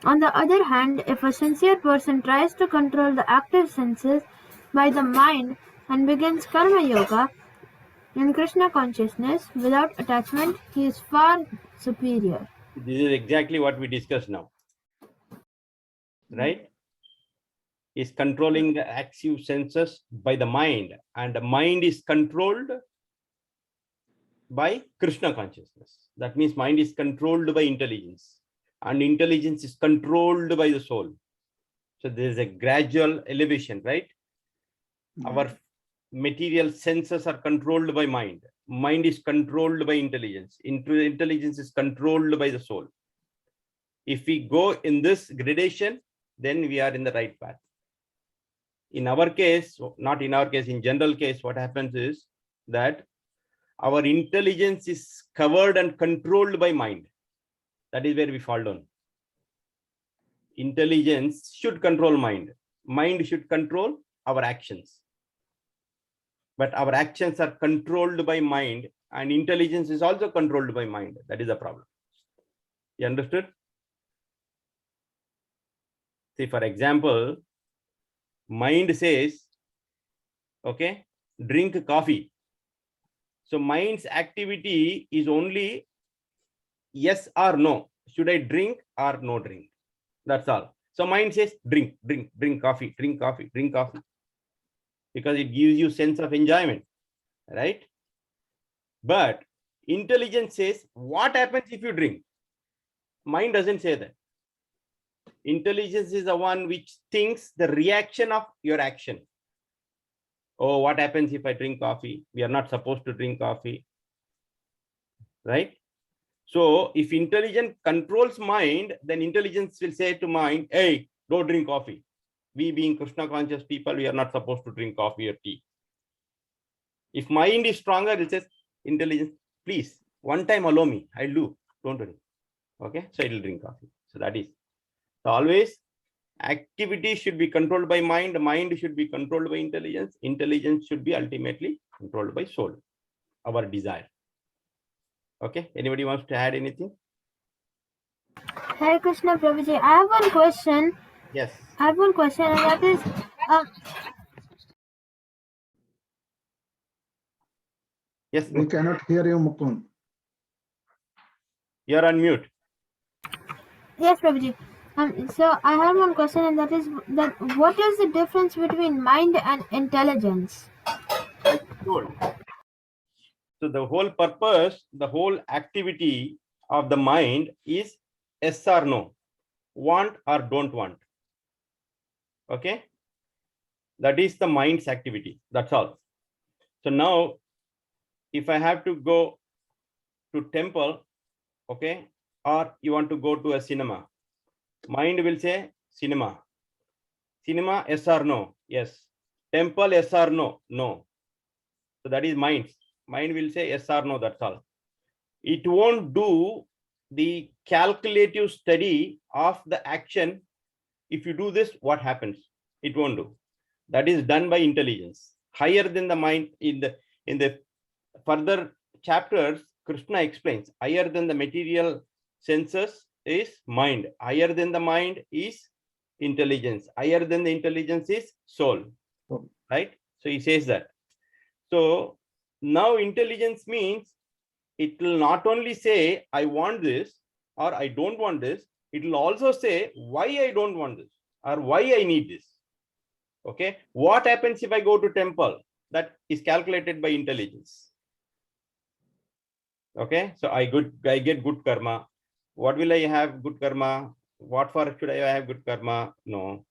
On the other hand, if a sincere person tries to control the active senses by the mind and begins karma yoga in Krishna consciousness without attachment, he is far superior. This is exactly what we discussed now. Right? Is controlling the active senses by the mind, and the mind is controlled by Krishna consciousness. That means mind is controlled by intelligence, and intelligence is controlled by the soul. So there is a gradual elevation, right? Our material senses are controlled by mind, mind is controlled by intelligence. Intelligence is controlled by the soul. If we go in this gradation, then we are in the right path. In our case, not in our case, in general case, what happens is that our intelligence is covered and controlled by mind. That is where we fall down. Intelligence should control mind. Mind should control our actions. But our actions are controlled by mind, and intelligence is also controlled by mind. That is the problem. You understood? See, for example, mind says, okay, drink coffee. So mind's activity is only yes or no. Should I drink or no drink? That's all. So mind says drink coffee, drink coffee, drink coffee. Because it gives you sense of enjoyment, right? But intelligence says, what happens if you drink? Mind doesn't say that. Intelligence is the one which thinks the reaction of your action. Oh, what happens if I drink coffee? We are not supposed to drink coffee, right? So if intelligence controls mind, then intelligence will say to mind, hey, don't drink coffee. We being Krishna conscious people, we are not supposed to drink coffee or tea. If mind is stronger, it says, intelligence, please, one time allow me, I'll do, don't drink. Okay, so it will drink coffee. So that is. So always activity should be controlled by mind, mind should be controlled by intelligence, intelligence should be ultimately controlled by soul, our desire. Okay, anybody wants to add anything? Hare Krishna Prabhuji, I have one question. Yes. I have one question, and that is, yes. We cannot hear you, Mukund. You are on mute. yes, Prabhuji. So I have one question, and that is that what is the difference between mind and intelligence? So the whole purpose, the whole activity of the mind is yes or no, want or don't want. Okay, that is the mind's activity. That's all. So now, if I have to go to temple, okay, or you want to go to a cinema, mind will say cinema. Cinema, yes or no? Yes. Temple, yes or no? No. So that is mind. Mind will say yes or no, that's all. It won't do the calculative study of the action. If you do this, what happens? It won't do. That is done by intelligence. Higher than the mind. In the further chapters, Krishna explains, higher than the material senses is mind. Higher than the mind is intelligence. Higher than the intelligence is soul. Right? So he says that. So now intelligence means it will not only say, I want this or I don't want this, it will also say why I don't want this or why I need this. Okay. What happens if I go to temple? That is calculated by intelligence. Okay. So I get good karma. What will I have good karma? What for should I have good karma? No.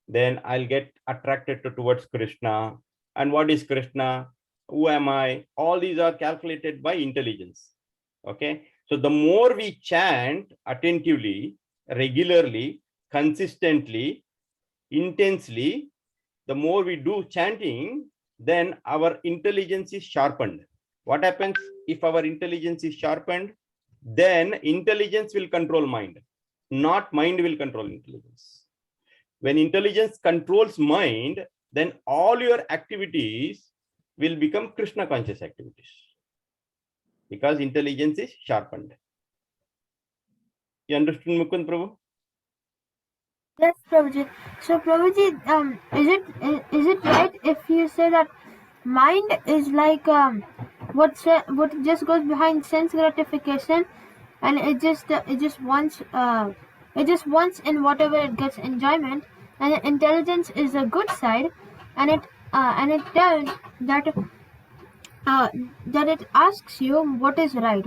Then I'll get attracted towards Krishna. And what is Krishna? Who am I? All these are calculated by intelligence. Okay. So the more we chant attentively, regularly, consistently, intensely, the more we do chanting, then our intelligence is sharpened. What happens if our intelligence is sharpened? Then intelligence will control mind, not mind will control intelligence. When intelligence controls mind, then all your activities will become Krishna conscious activities, because intelligence is sharpened. You understood, Mukund Prabhu? Yes, Prabhuji. So Prabhuji, is it right if you say that mind is like what just goes behind sense gratification, and it just wants in whatever it gets enjoyment, and intelligence is a good side, and it tells that it asks you what is right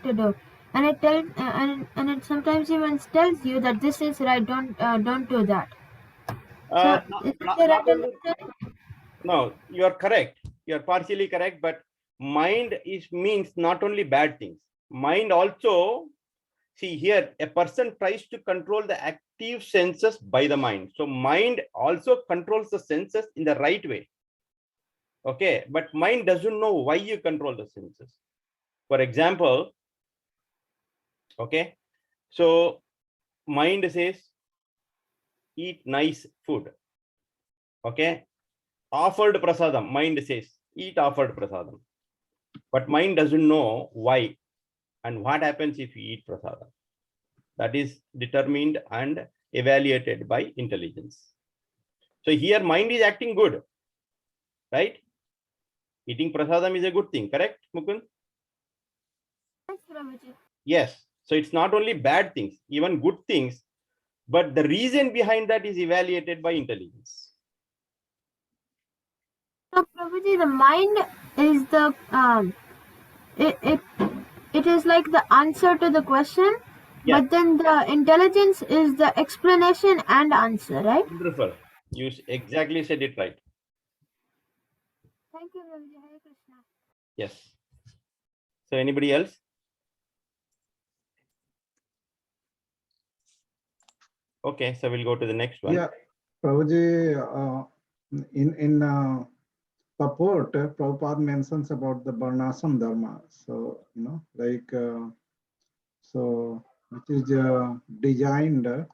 to do, and it tells and it sometimes even tells you that this is right, don't do that. So is it the right understanding? No, you are correct. You are partially correct, but mind is means not only bad things. Mind also, see here, a person tries to control the active senses by the mind. So mind also controls the senses in the right way. Okay, but mind doesn't know why you control the senses. For example, okay, so mind says, eat nice food. Okay, offered prasadam, mind says, eat offered prasadam. But mind doesn't know why and what happens if you eat prasadam. That is determined and evaluated by intelligence. So here mind is acting good, right? Eating prasadam is a good thing, correct, Mukund? Yes. So it's not only bad things, even good things, but the reason behind that is evaluated by intelligence. So Prabhuji, the mind is the it is like the answer to the question, Yes. but then the intelligence is the explanation and answer, right? Wonderful. You exactly said it right. Thank you, Prabhuji. Hare Krishna. Yes. So anybody else? Okay, so we'll go to the next one. Yeah, Prabhuji, in purport, Prabhupada mentions about the Banasan Dharma. So, like, so which is designed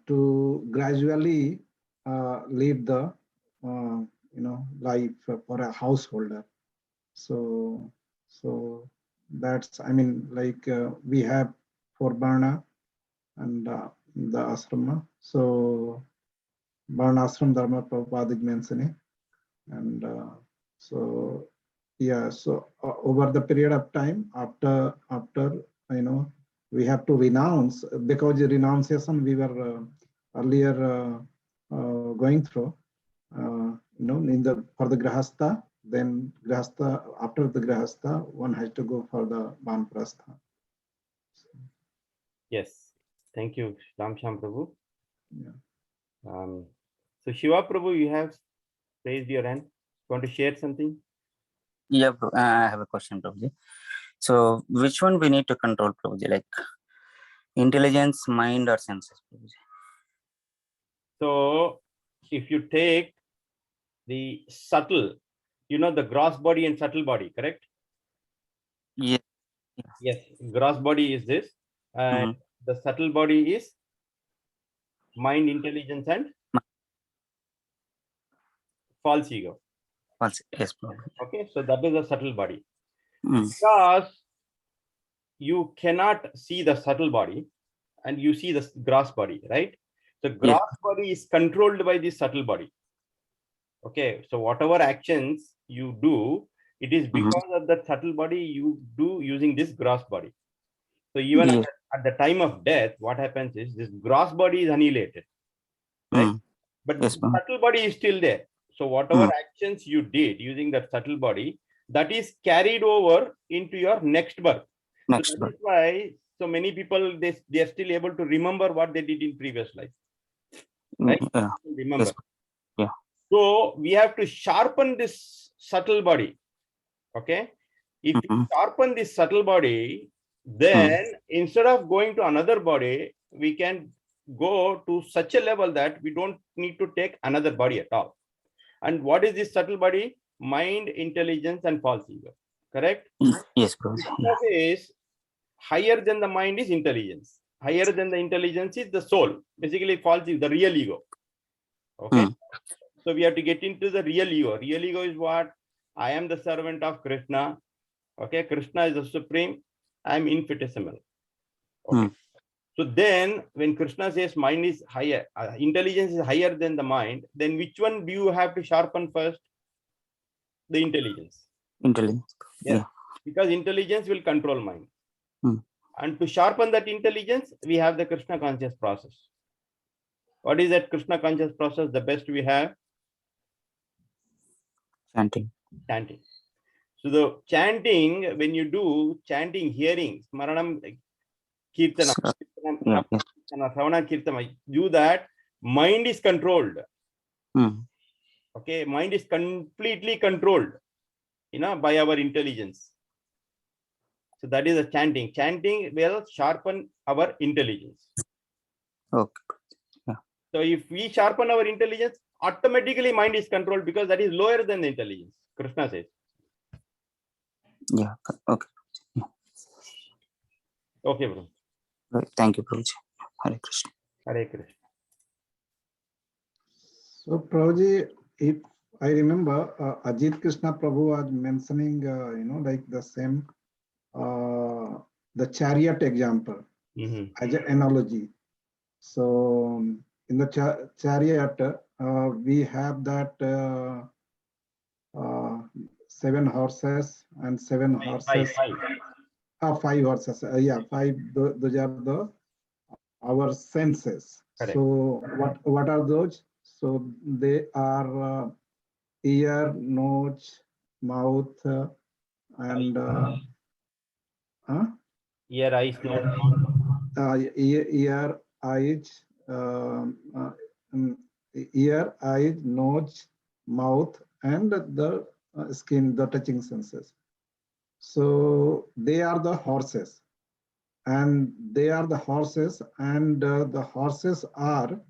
to gradually lead the, life for a householder. So that's, I mean, like we have for Varna and the asrama. So Varnashram Dharma Prabhupada is mentioning. And so, yeah, so over the period of time after, we have to renounce, because the renunciation we were earlier going through, for the grahastha, then grahastha, after the grahastha, one has to go for the vanprastha. Yes. Thank you, Ram Sham Prabhu. Yeah. So Shiva Prabhu, you have raised your hand. Want to share something? Yeah, I have a question, Prabhuji. So which one we need to control, Prabhuji? Like intelligence, mind, or senses, Prabhuji? So if you take the subtle, the gross body and subtle body, correct? Yeah. Yes, gross body is this, and the subtle body is mind, intelligence, and false ego. Yes, Prabhuji. Okay, so that is the subtle body. Because you cannot see the subtle body and you see the gross body, right? The gross body is controlled by the subtle body. Okay, so whatever actions you do, it is because of the subtle body you do using this gross body. So even at the time of death, what happens is this gross body is annihilated, right? But the subtle body is still there. So whatever actions you did using that subtle body, that is carried over into your next birth. So that is why so many people, they are still able to remember what they did in previous life, right? Remember. Yeah. So we have to sharpen this subtle body. Okay. If you sharpen this subtle body, then instead of going to another body, we can go to such a level that we don't need to take another body at all. And what is this subtle body? Mind, intelligence, and false ego. Correct? Yes, Prabhuji. Is higher than the mind is intelligence. Higher than the intelligence is the soul. Basically, false is the real ego. Okay. So we have to get into the real ego. Real ego is what? I am the servant of Krishna. Okay. Krishna is the supreme. I am infinitesimal. Okay. So then when Krishna says mind is higher, intelligence is higher than the mind, then which one do you have to sharpen first? The intelligence. Intelligence. Yes. Yeah. Because intelligence will control mind. And to sharpen that intelligence, we have the Krishna conscious process. What is that Krishna conscious process? The best we have? Chanting. Chanting. So the chanting, when you do chanting, hearing, smaranam, kirtana, Ravana kirtana, do that, mind is controlled. Okay, mind is completely controlled. by our intelligence. So that is a chanting. Chanting will sharpen our intelligence. Okay. So if we sharpen our intelligence, automatically mind is controlled because that is lower than the intelligence. Krishna says. Yeah. Okay. Okay, bro. Right. Thank you, Prabhuji. Hare Krishna. Hare Krishna. So, Prabhuji, if I remember, Ajit Krishna Prabhu was mentioning, like the same, the chariot example as an analogy. So, in the chariot, we have that 7 horses and 7 horses. Five horses. Yeah, 5. Those are the our senses. Correct. So what are those? So they are ear, nose, mouth, and ear, eyes, nose. Ear, eyes, ear, eyes, nose, mouth, and the skin, the touching senses. So they are the horses. And they are the horses, and the horses are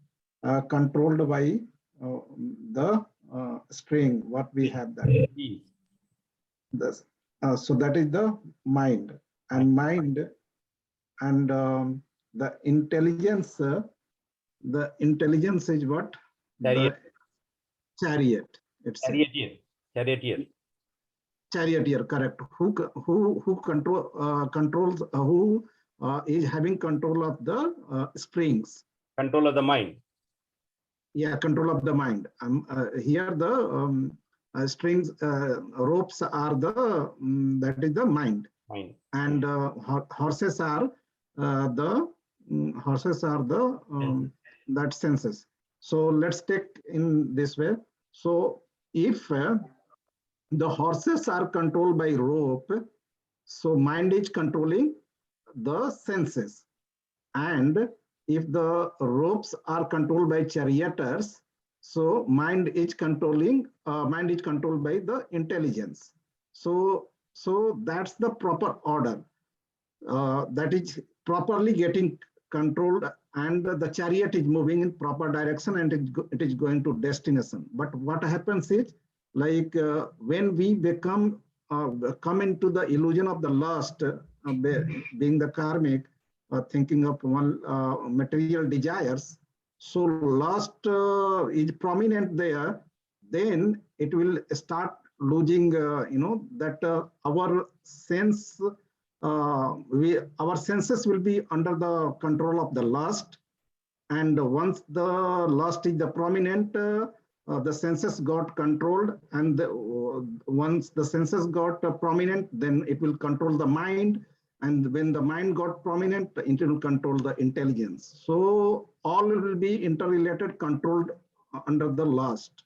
controlled by the string, what we have there. This, so that is the mind. And mind and the intelligence is what? Chariot. The chariot. Charioteer, correct. Who controls, who is having control of the strings? Control of the mind. Yeah, control of the mind. Here the strings, ropes are the that is the mind. And horses are the that senses. So let's take in this way. So if the horses are controlled by rope, so mind is controlling the senses. And if the ropes are controlled by charioteers, so mind is controlled by the intelligence. So that's the proper order. That is properly getting controlled, and the chariot is moving in proper direction, and it is going to destination. But what happens is, like when we come into the illusion of the lust, being the karmic, thinking of one material desires, so lust is prominent there, then it will start losing, that our sense, our senses will be under the control of the lust. And once the lust is the prominent, the senses got controlled, and once the senses got prominent, then it will control the mind. And when the mind got prominent, it will control the intelligence. So all will be interrelated, controlled under the lust.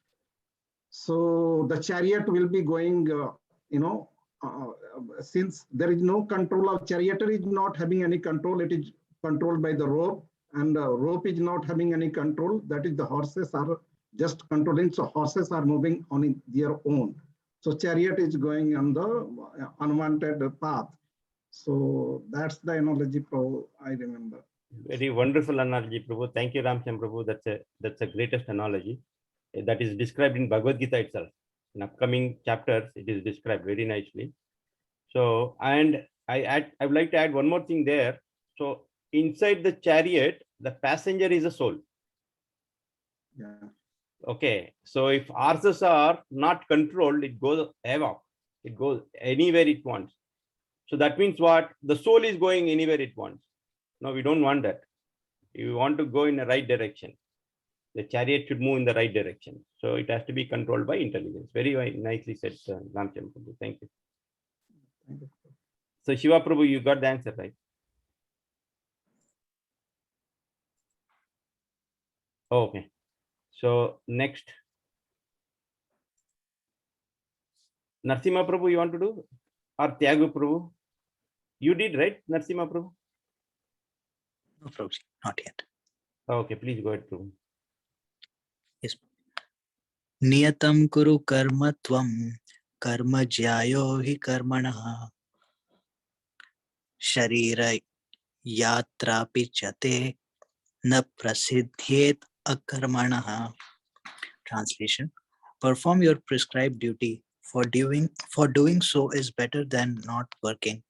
So the chariot will be going, since there is no control of charioteer, is not having any control, it is controlled by the rope, and rope is not having any control, that is the horses are just controlling. So horses are moving on their own. So chariot is going on the unwanted path. So that's the analogy, Prabhu, I remember. Very wonderful analogy, Prabhu. Thank you, Ramchandra Prabhu. That's a greatest analogy. That is described in Bhagavad Gita itself. In upcoming chapters, it is described very nicely. So, and I would like to add one more thing there. So inside the chariot, the passenger is a soul. Yeah. Okay. So if horses are not controlled, it goes havoc. It goes anywhere it wants. So that means what? The soul is going anywhere it wants. No, we don't want that. You want to go in the right direction. The chariot should move in the right direction. So it has to be controlled by intelligence. Very nicely said, Ramchandra Prabhu. Thank you. Thank you. So Shiva Prabhu, you got the answer, right? Okay. So next. Narasimha Prabhu, you want to do? Or Tyagu Prabhu? You did, right, Narasimha Prabhu? No, Prabhuji, not yet. Okay, please go ahead, Prabhu. Yes. Niyatam kuru karma tvam karma jyayo hi karmanaha sharira yatra pichate na prasidhyet akarmanaha. Translation: perform your prescribed duty. For doing so is better than not working.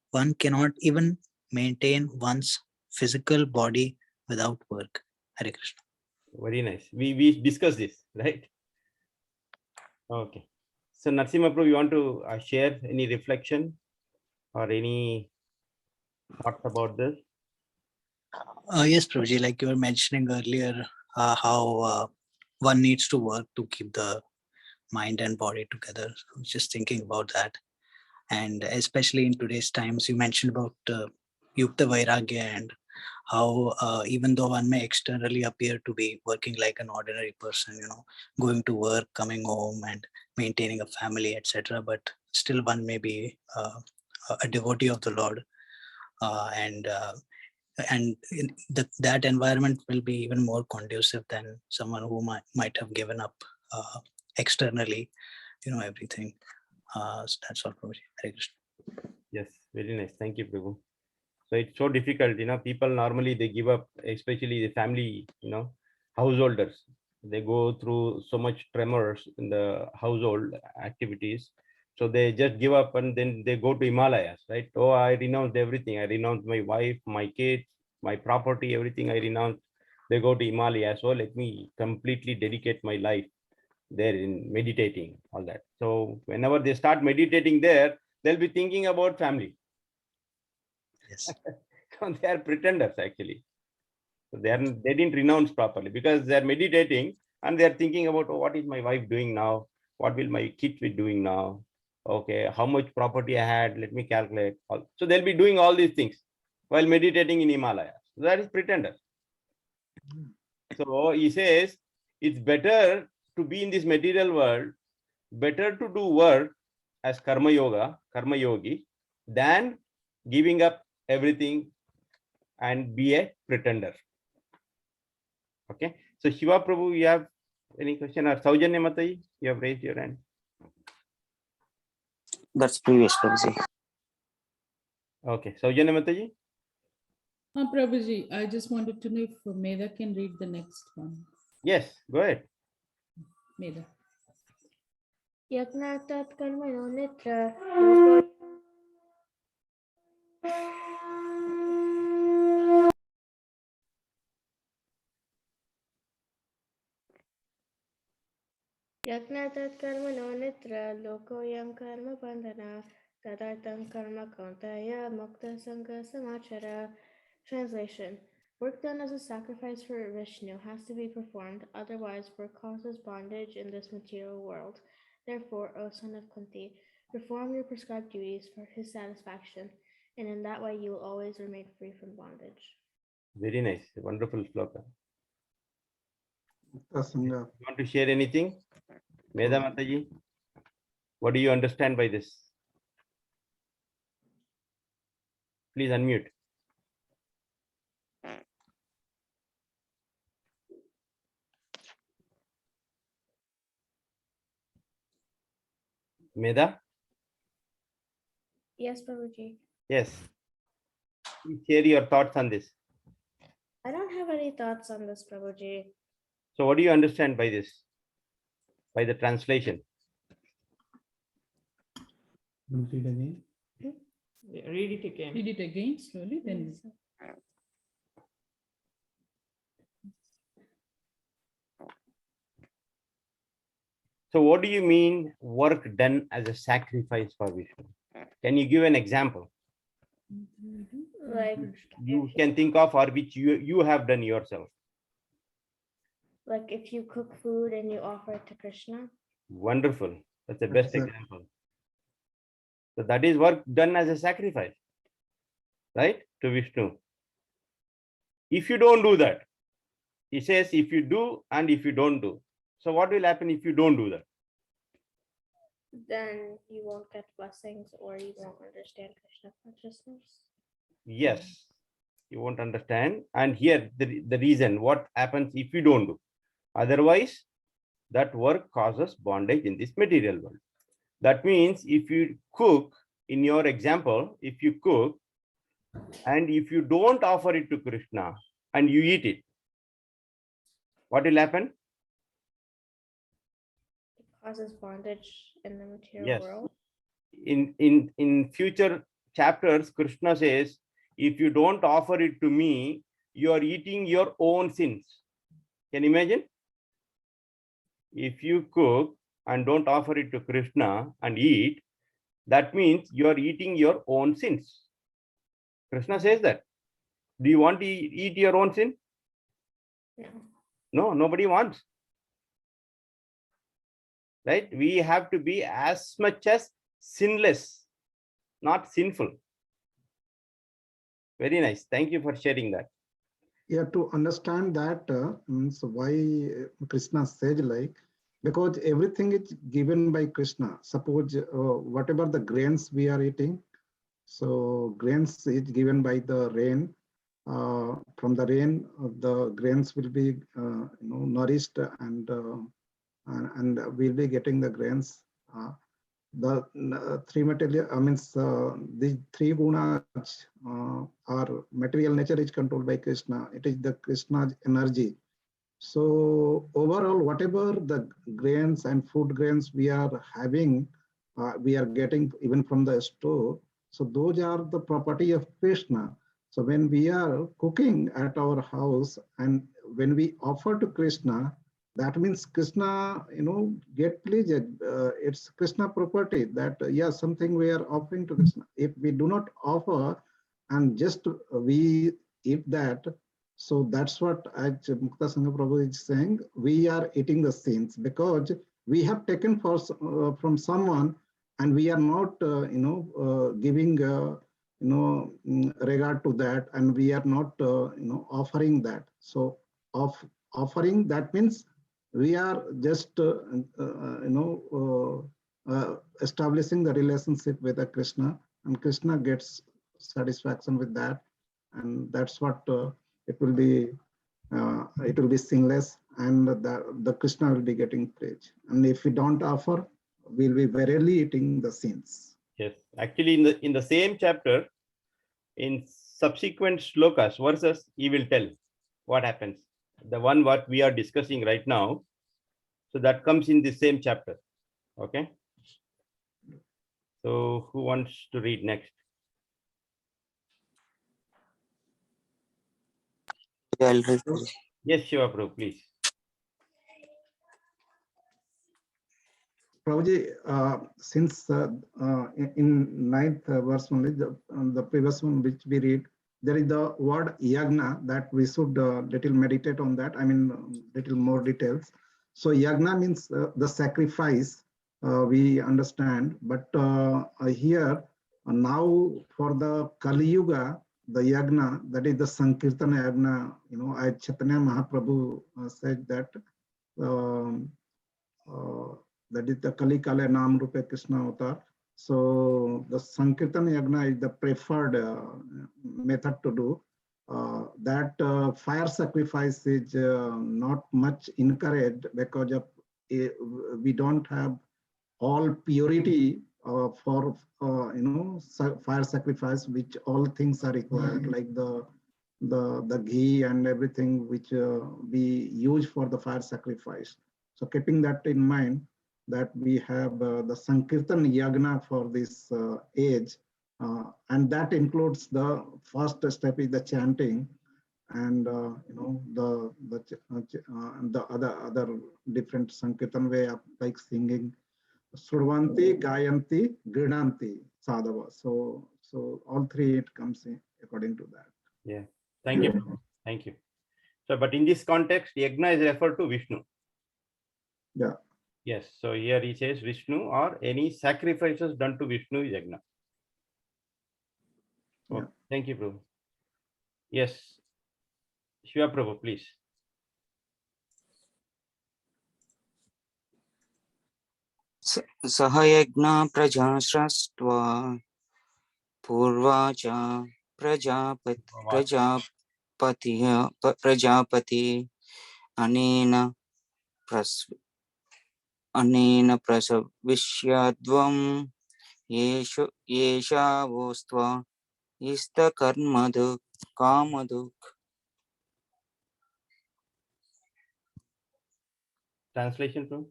One cannot even maintain one's physical body without work. Hare Krishna. Very nice. We discussed this, right? Okay. So Narasimha Prabhu, you want to share any reflection or any thoughts about this? Yes, Prabhuji, like you were mentioning earlier, how one needs to work to keep the mind and body together. I was just thinking about that. And especially in today's times, you mentioned about Yukta Vairagya and how even though one may externally appear to be working like an ordinary person, going to work, coming home and maintaining a family, etc., but still one may be a devotee of the Lord. That environment will be even more conducive than someone who might have given up externally, everything. So that's all, Prabhuji. Hare Krishna. Yes, very nice. Thank you, Prabhu. So it's so difficult, people normally they give up, especially the family, householders. They go through so much tremors in the household activities. So they just give up and then they go to Himalayas, right? Oh, I renounced everything. I renounced my wife, my kids, my property, everything I renounced. They go to Himalayas. So let me completely dedicate my life there in meditating, all that. So whenever they start meditating there, they'll be thinking about family. Yes. They are pretenders actually. So they didn't renounce properly because they're meditating and they're thinking about, oh, what is my wife doing now? What will my kids be doing now? Okay, how much property I had? Let me calculate. So they'll be doing all these things while meditating in Himalaya. So that is pretender. So he says it's better to be in this material world, better to do work as karma yogi, than giving up everything and be a pretender. Okay. So Shiva Prabhu, you have any question? Or Saujanya Mataji, you have raised your hand. That's previous, Prabhuji. Okay. Saujanya Mataji. Prabhuji, I just wanted to know if Meda can read the next one. Yes, go ahead. Meda. Yajnatat karmano nitra loko Yajnatat karmano nitra lokoyam karma bandhana tadartam karma kauntaya mukta sangha samachara. Translation: work done as a sacrifice for Vishnu has to be performed, otherwise work causes bondage in this material world. Therefore, O son of Kunti, perform your prescribed duties for his satisfaction, and in that way you will always remain free from bondage. Very nice. Wonderful sloka. Sangha. You want to share anything? Meda Mataji, what do you understand by this? Please unmute. Meda? Yes, Prabhuji. Yes. Please share your thoughts on this. I don't have any thoughts on this, Prabhuji. So what do you understand by this? By the translation? Read again. Yeah, read it again. Read it again slowly, then. So what do you mean work done as a sacrifice for Vishnu? Can you give an example? Like You can think of or which you have done yourself. Like if you cook food and you offer it to Krishna. Wonderful. That's the best example. So that is work done as a sacrifice, right? To Vishnu. If you don't do that, he says if you do and if you don't do. So what will happen if you don't do that? Then you won't get blessings or you won't understand Krishna consciousness. Yes, you won't understand. And here the reason, what happens if you don't do. Otherwise, that work causes bondage in this material world. That means if you cook, in your example, if you cook and if you don't offer it to Krishna and you eat it, what will happen? It causes bondage in the material Yes. world. In future chapters, Krishna says, if you don't offer it to me, you are eating your own sins. Can you imagine? If you cook and don't offer it to Krishna and eat, that means you are eating your own sins. Krishna says that. Do you want to eat your own sin? No. No, nobody wants. Right? We have to be as much as sinless, not sinful. Very nice. Thank you for sharing that. Yeah, to understand that means why Krishna said like, because everything is given by Krishna. Suppose whatever the grains we are eating, so grains is given by the rain. From the rain, the grains will be nourished and we'll be getting the grains. The three material, the three gunas are material nature is controlled by Krishna. It is the Krishna's energy. So overall, whatever the grains and food grains we are having, we are getting even from the store. So those are the property of Krishna. So when we are cooking at our house and when we offer to Krishna, that means Krishna, get pleased. It's Krishna property that, something we are offering to Krishna. If we do not offer and just we eat that, so that's what Mukta Sangha Prabhu is saying. We are eating the sins because we have taken from someone and we are not, giving, regard to that, and we are not, offering that. So offering, that means we are just, establishing the relationship with the Krishna, and Krishna gets satisfaction with that, and that's what it will be sinless, and the Krishna will be getting praise. And if we don't offer, we'll be verily eating the sins. Yes, actually in the same chapter, in subsequent shlokas, verses, he will tell what happens. The one what we are discussing right now, so that comes in the same chapter. Okay. So who wants to read next? Yeah, I'll read. Yes, Shiva Prabhu, please. Prabhuji, since in ninth verse only, the previous one which we read, there is the word yagna that we should little meditate on that. I mean, little more details. So yagna means the sacrifice, we understand. But here, now for the Kali Yuga, the yagna, that is the Sankirtana yagna, Chaitanya Mahaprabhu said that that is the Kali Kale Nam Rupe Krishna Avatar. So the Sankirtan Yagna is the preferred method to do. That fire sacrifice is not much encouraged because of we don't have all purity for fire sacrifice, which all things are required, like the ghee and everything which we use for the fire sacrifice. So keeping that in mind, that we have the Sankirtan Yagna for this age, and that includes the first step is the chanting, and the other different Sankirtan way of like singing, Survanti, Gayanti, Grinanti, Sadhava. So all three it comes in according to that. Yeah, thank you. Thank you. So, but in this context, yagna is referred to Vishnu. Yeah. Yes. So here he says Vishnu or any sacrifices done to Vishnu is yagna. Oh, yeah. Thank you, Prabhu. Yes. Shiva Prabhu, please. Sahayagna prajashrastva purvacha prajapati anena anena prasavishyadvam yesha ista karmaduk kamaduk. Translation from?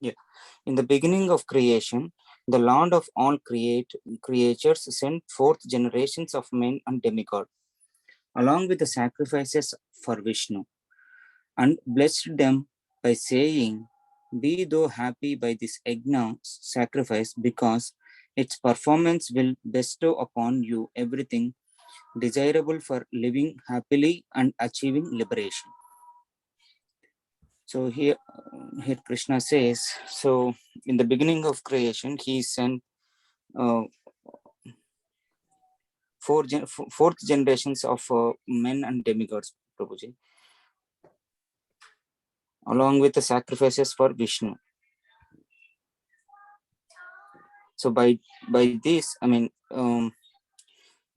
Yeah. In the beginning of creation, the Lord of all creatures sent forth generations of men and demigod, along with the sacrifices for Vishnu, and blessed them by saying, "Be thou happy by this yajna sacrifice, because its performance will bestow upon you everything desirable for living happily and achieving liberation." So here Krishna says, so in the beginning of creation, he sent fourth generations of men and demigods, Prabhuji, along with the sacrifices for Vishnu. So by this, I mean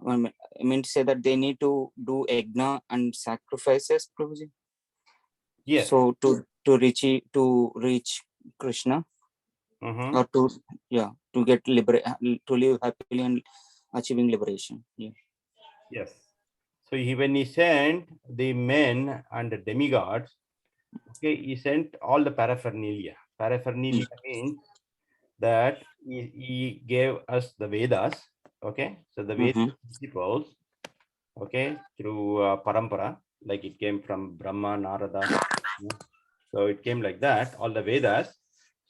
to say that they need to do yajna and sacrifices, Prabhuji. Yes. So to reach Krishna, or to get to live happily and achieving liberation. Yeah. Yes. So when he sent the men and the demigods, okay, he sent all the paraphernalia. Paraphernalia means that he gave us the Vedas. Okay, so the Vedic principles, okay, through parampara, like it came from Brahma, Narada. So it came like that, all the Vedas.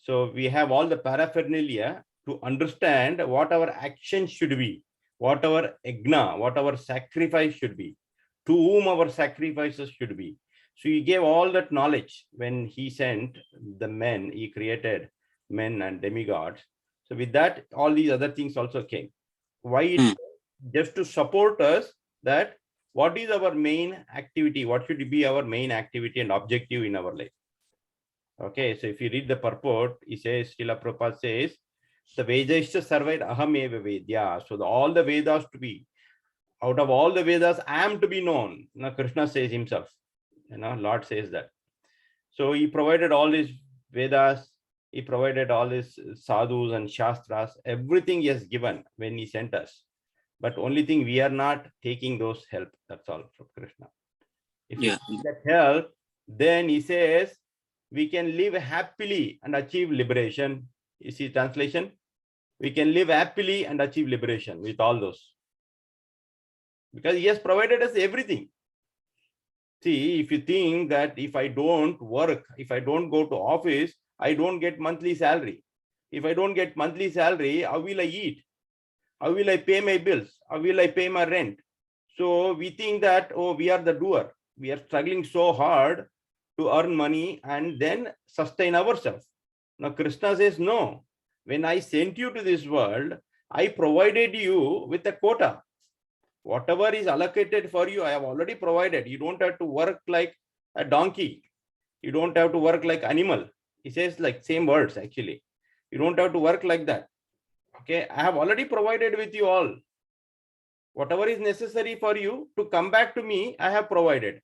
So we have all the paraphernalia to understand what our action should be, what our yajna, what our sacrifice should be, to whom our sacrifices should be. So he gave all that knowledge when he sent the men, he created men and demigods. So with that, all these other things also came. Why it just to support us that what is our main activity, what should be our main activity and objective in our life. Okay, so if you read the purport, he says, Srila Prabhupada says, the Vedaisha Sarvair Ahameva Vedya. So all the Vedas to be, out of all the Vedas, I am to be known. Now Krishna says himself, Lord says that. So he provided all these Vedas, he provided all these sadhus and shastras, everything he has given when he sent us. But only thing, we are not taking those help. That's all from Krishna. If you take that help, then he says, we can live happily and achieve liberation. You see translation? We can live happily and achieve liberation with all those. Because he has provided us everything. See, if you think that if I don't work, if I don't go to office, I don't get monthly salary. If I don't get monthly salary, how will I eat? How will I pay my bills? How will I pay my rent? So we think that, oh, we are the doer. We are struggling so hard to earn money and then sustain ourselves. Now Krishna says, no, when I sent you to this world, I provided you with a quota. Whatever is allocated for you, I have already provided. You don't have to work like a donkey. You don't have to work like animal. He says like same words actually. You don't have to work like that. Okay, I have already provided with you all. Whatever is necessary for you to come back to me, I have provided.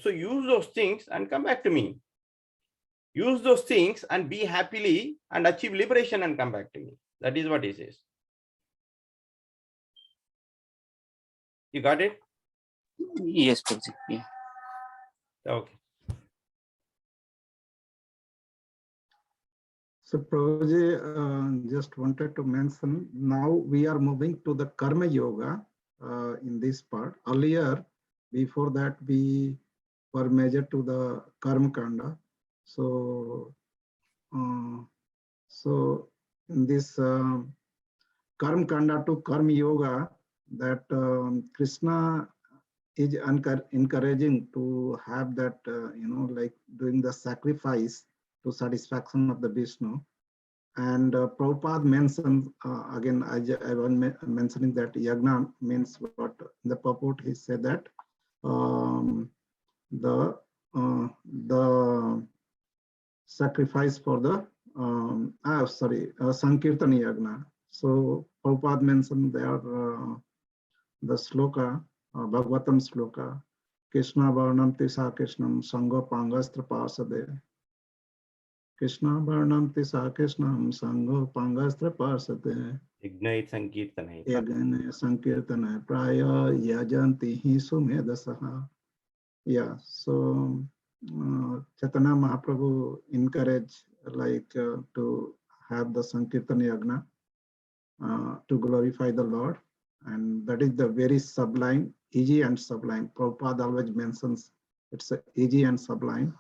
So use those things and come back to me. Use those things and be happily and achieve liberation and come back to me. That is what he says. You got it? Yes, Prabhuji. Yeah. Okay. So Prabhuji, just wanted to mention, now we are moving to the Karma Yoga in this part. Earlier, before that, we were measured to the Karma Kanda. So, in this Karma Kanda to Karma Yoga, that Krishna is encouraging to have that, like doing the sacrifice to satisfaction of the Vishnu. And Prabhupada mentioned, again, I was mentioning that yagna means what? In the purport, he said that the sacrifice for the, Sankirtan yagna. So Prabhupada mentioned there the sloka, Bhagavatam sloka, Krishna Varnam Tisa Krishnam Sangha Pangastra Pasade. Krishna Bharnamti Sa Krishnam Sangho Pangastra Parsate Ignite Sankirtanai. Yagane Sankirtana Praya Yajanti Hi Sumedasaha. Yeah, so Chaitanya Mahaprabhu encouraged to have the Sankirtan Yagna to glorify the Lord, and that is the very sublime, easy and sublime. Prabhupada always mentions it's easy and sublime.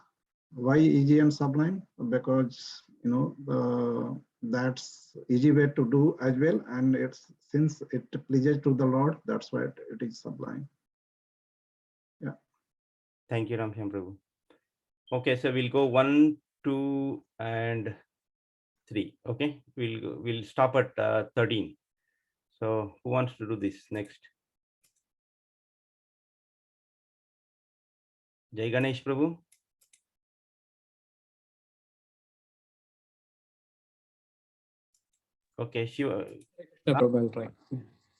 Why easy and sublime? Because that's easy way to do as well, and it's since it pleases to the Lord, that's why it is sublime. Yeah. Thank you, Ramshyam Prabhu. Okay, so we'll go 1, 2, and 3. Okay, we'll stop at 13. So who wants to do this next? Jai Ganesh Prabhu. Okay, Shiva. No problem, try.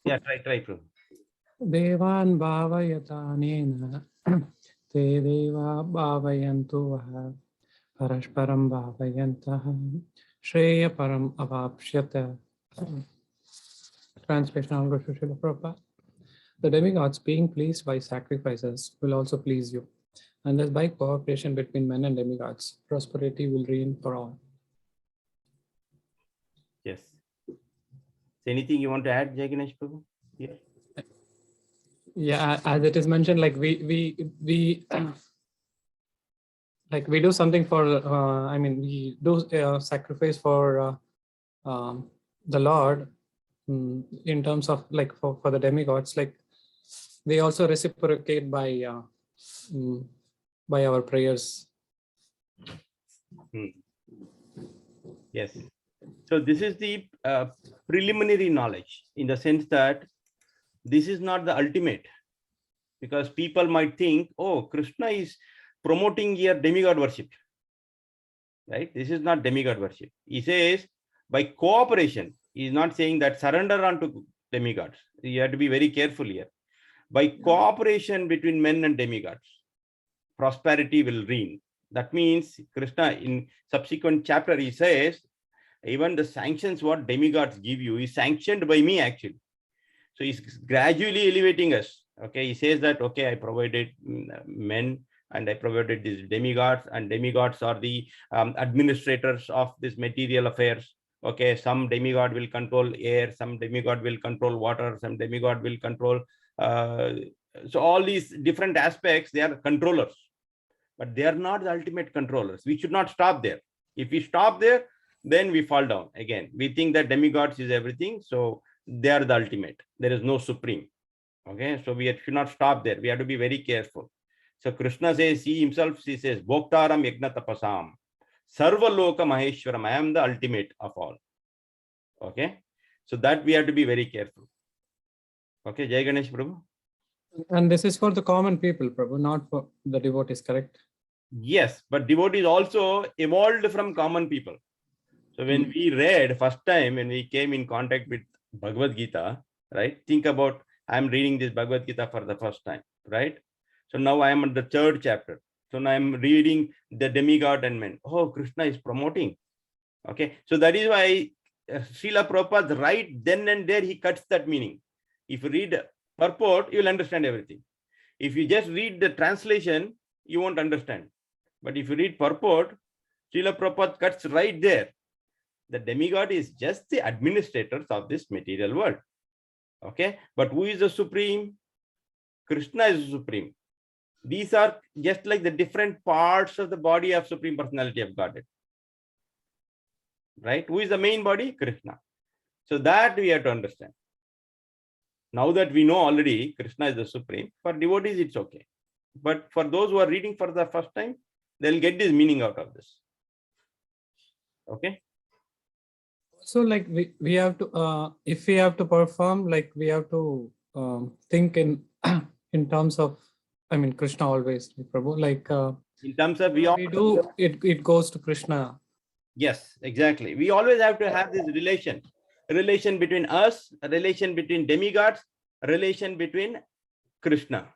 Yeah, try, Prabhu. Devan bhavayatanena te deva bhavayantu vaha parashparam bhavayantaha shreya param avapshyata. Translation of Srila Prabhupada. The demigods, being pleased by sacrifices, will also please you. And thus by cooperation between men and demigods, prosperity will reign for all. Yes. Anything you want to add, Jai Ganesh Prabhu? Yeah. Yeah, as it is mentioned, like we like we do something for we do sacrifice for the Lord in terms of like for the demigods, like they also reciprocate by our prayers. Yes. So this is the preliminary knowledge, in the sense that this is not the ultimate, because people might think, oh, Krishna is promoting here demigod worship, right? This is not demigod worship. He says by cooperation. He is not saying that surrender unto demigods. You have to be very careful here. By cooperation between men and demigods, prosperity will reign. That means Krishna in subsequent chapter, he says, even the sanctions what demigods give you is sanctioned by me actually. So he's gradually elevating us. Okay, he says that, okay, I provided men and I provided these demigods, and demigods are the administrators of these material affairs. Okay, some demigod will control air, some demigod will control water, some demigod will control. So all these different aspects, they are controllers, but they are not the ultimate controllers. We should not stop there. If we stop there, then we fall down again. We think that demigods is everything, so they are the ultimate. There is no supreme. Okay, so we should not stop there. We have to be very careful. So Krishna says, he himself, he says, Bhoktaram Yagna Tapasam, Sarva Loka Maheshwaram, I am the ultimate of all. Okay, so that we have to be very careful. Okay, Jai Ganesh Prabhu. And this is for the common people, Prabhu, not for the devotees, correct? Yes, but devotees also evolved from common people. So when we read first time, when we came in contact with Bhagavad Gita, right? Think about, I'm reading this Bhagavad Gita for the first time, right? So now I am at the 3rd chapter. So now I'm reading the demigod and men. Oh, Krishna is promoting. Okay, so that is why Srila Prabhupada right then and there, he cuts that meaning. If you read purport, you will understand everything. If you just read the translation, you won't understand. But if you read purport, Srila Prabhupada cuts right there. The demigod is just the administrators of this material world. Okay, but who is the supreme? Krishna is the supreme. These are just like the different parts of the body of Supreme Personality of Godhead. Right? Who is the main body? Krishna. So that we have to understand. Now that we know already Krishna is the supreme, for devotees it's okay. But for those who are reading for the first time, they'll get this meaning out of this. Okay. So like we have to if we have to perform, like we have to think in terms of, I mean, Krishna always, Prabhu, like in terms of we do it goes to Krishna. Yes, exactly. We always have to have this relation between us, a relation between demigods, a relation between Krishna.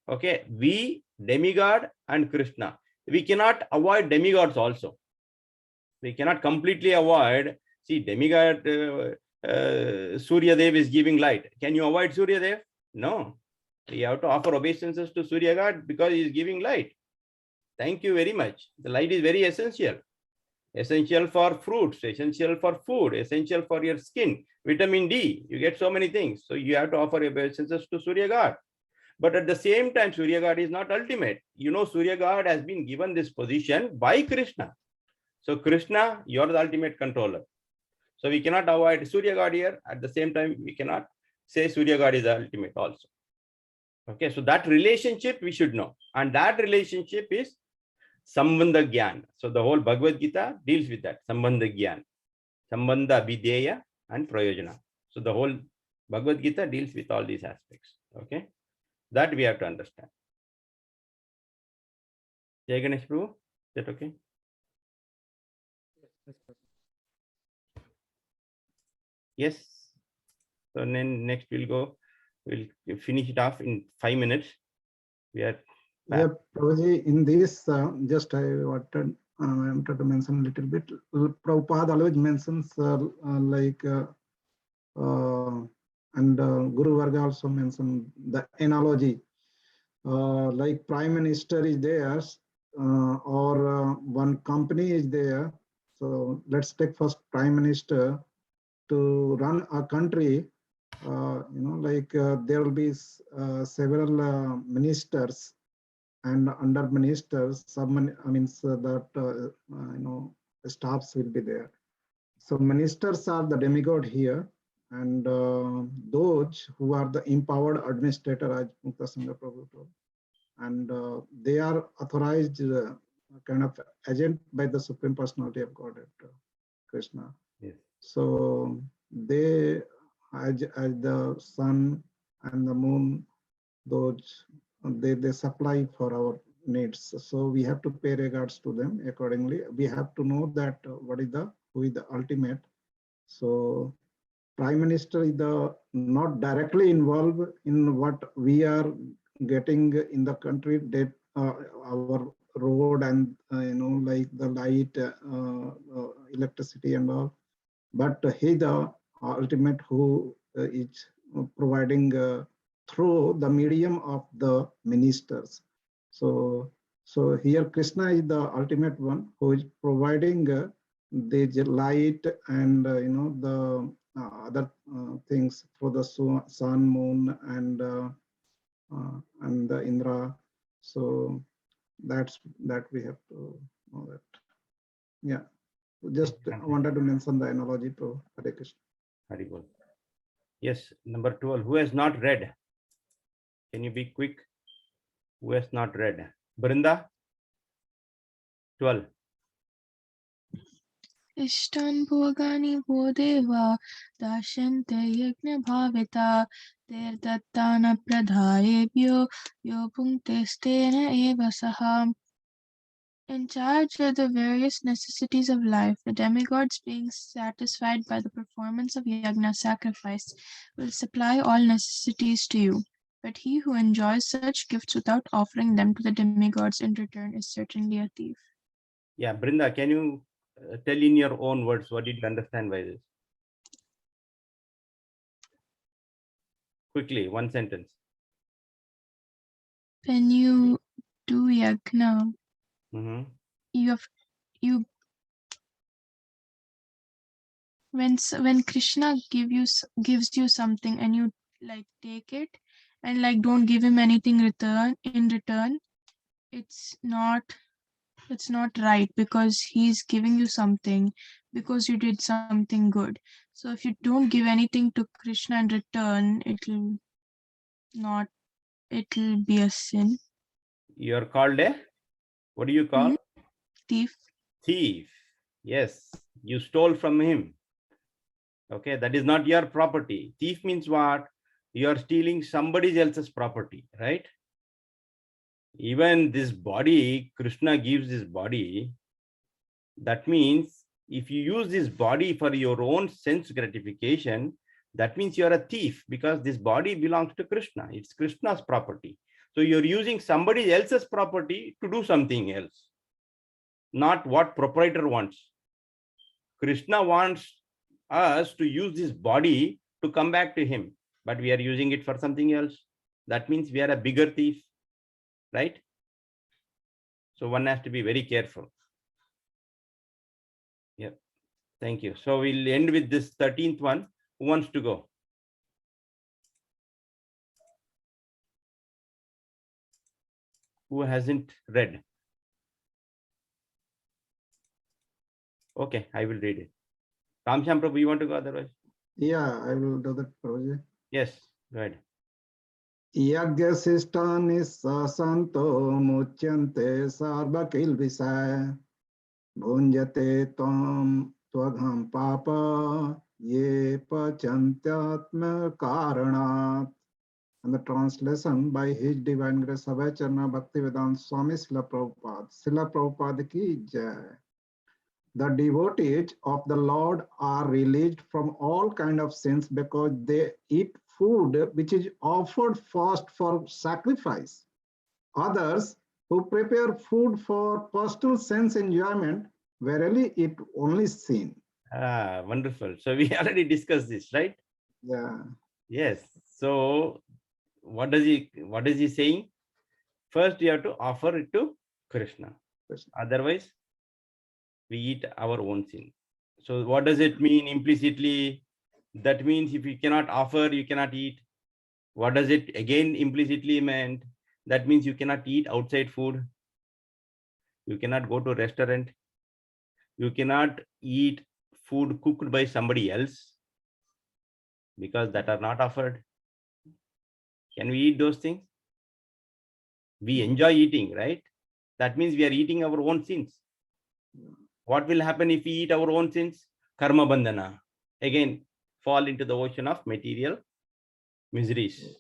Okay, we, demigod and Krishna. We cannot avoid demigods also. We cannot completely avoid. See, demigod Surya Dev is giving light. Can you avoid Surya Dev? No. You have to offer obeisances to Surya God because he is giving light. Thank you very much. The light is very essential. Essential for fruits, essential for food, essential for your skin, vitamin D. You get so many things. So you have to offer obeisances to Surya God. But at the same time, Surya God is not ultimate. You know, Surya God has been given this position by Krishna. So Krishna, you are the ultimate controller. So we cannot avoid Surya God here. At the same time, we cannot say Surya God is the ultimate also. Okay, so that relationship we should know. And that relationship is Sambandha Gyan. So the whole Bhagavad Gita deals with that. Sambandha Gyan. Sambandha Videya and Prayojana. So the whole Bhagavad Gita deals with all these aspects. Okay. That we have to understand. Jai Ganesh Prabhu, is that okay? Yes. So then next we'll finish it off in 5 minutes. We are back. Yeah, Prabhuji, in this, just I wanted to mention a little bit. Prabhupada always mentions and Guru Varga also mentioned the analogy. Like Prime Minister is there, or one company is there. So let's take first Prime Minister to run a country. There will be several ministers, and under ministers, staffs will be there. So ministers are the demigod here, and those who are the empowered administrator, as Mukta Sangha Prabhu told, and they are authorized kind of agent by the Supreme Personality of Godhead, Krishna. Yes. So they, as the sun and the moon, those they supply for our needs. So we have to pay regards to them accordingly. We have to know that who is the ultimate. So Prime Minister is not directly involved in what we are getting in the country, that our road and like the light, electricity and all. But he the ultimate who is providing through the medium of the ministers. So here Krishna is the ultimate one who is providing the light and the other things through the sun, moon, and the Indra. So that we have to know that. Yeah. Just wanted to mention the analogy to Hare Krishna. Hari Bol. Yes, number 12. Who has not read? Can you be quick? Who has not read? Brinda? 12. Ishtan bhogani bodeva dashante yajna bhavita ter dattana pradhayebhyo yo punkte stena eva saha. In charge of the various necessities of life, the demigods, being satisfied by the performance of yajna sacrifice, will supply all necessities to you. But he who enjoys such gifts without offering them to the demigods in return is certainly a thief. Yeah, Brinda, can you tell in your own words what did you understand by this? Quickly, one sentence. When you do yajna, when Krishna gives you something and you like take it and like don't give him anything in return, it's not right, because he's giving you something because you did something good. So if you don't give anything to Krishna in return, it'll be a sin. You're called a, what do you call? Thief. Thief. Yes, you stole from him. Okay, that is not your property. Thief means what? You are stealing somebody else's property, right? Even this body, Krishna gives this body. That means if you use this body for your own sense gratification, that means you're a thief, because this body belongs to Krishna. It's Krishna's property. So you're using somebody else's property to do something else, not what proprietor wants. Krishna wants us to use this body to come back to him, but we are using it for something else. That means we are a bigger thief, right? So one has to be very careful. Yeah, thank you. So we'll end with this 13th one. Who wants to go? Who hasn't read? Okay, I will read it. Ramsham Prabhu, you want to go otherwise? Yeah, I will do that, Prabhuji. Yes, go ahead. Yagyasistani sasanto muchyante sarvakilvisaya bhunjate tvam tvagham papa ye pachantyatma karanat. And the translation by His Divine Grace Savacharna Bhaktivedanta Swami Srila Prabhupada. Srila Prabhupada ki jai. The devotees of the Lord are released from all kind of sins because they eat food which is offered first for sacrifice. Others who prepare food for personal sense enjoyment verily eat only sin. Ah, wonderful. So we already discussed this, right? Yeah. Yes. So what is he saying? First, you have to offer it to Krishna. Otherwise, we eat our own sin. So what does it mean implicitly? That means if you cannot offer, you cannot eat. What does it again implicitly meant? That means you cannot eat outside food. You cannot go to a restaurant. You cannot eat food cooked by somebody else because that are not offered. Can we eat those things? We enjoy eating, right? That means we are eating our own sins. What will happen if we eat our own sins? Karma bandhana. Again, fall into the ocean of material miseries.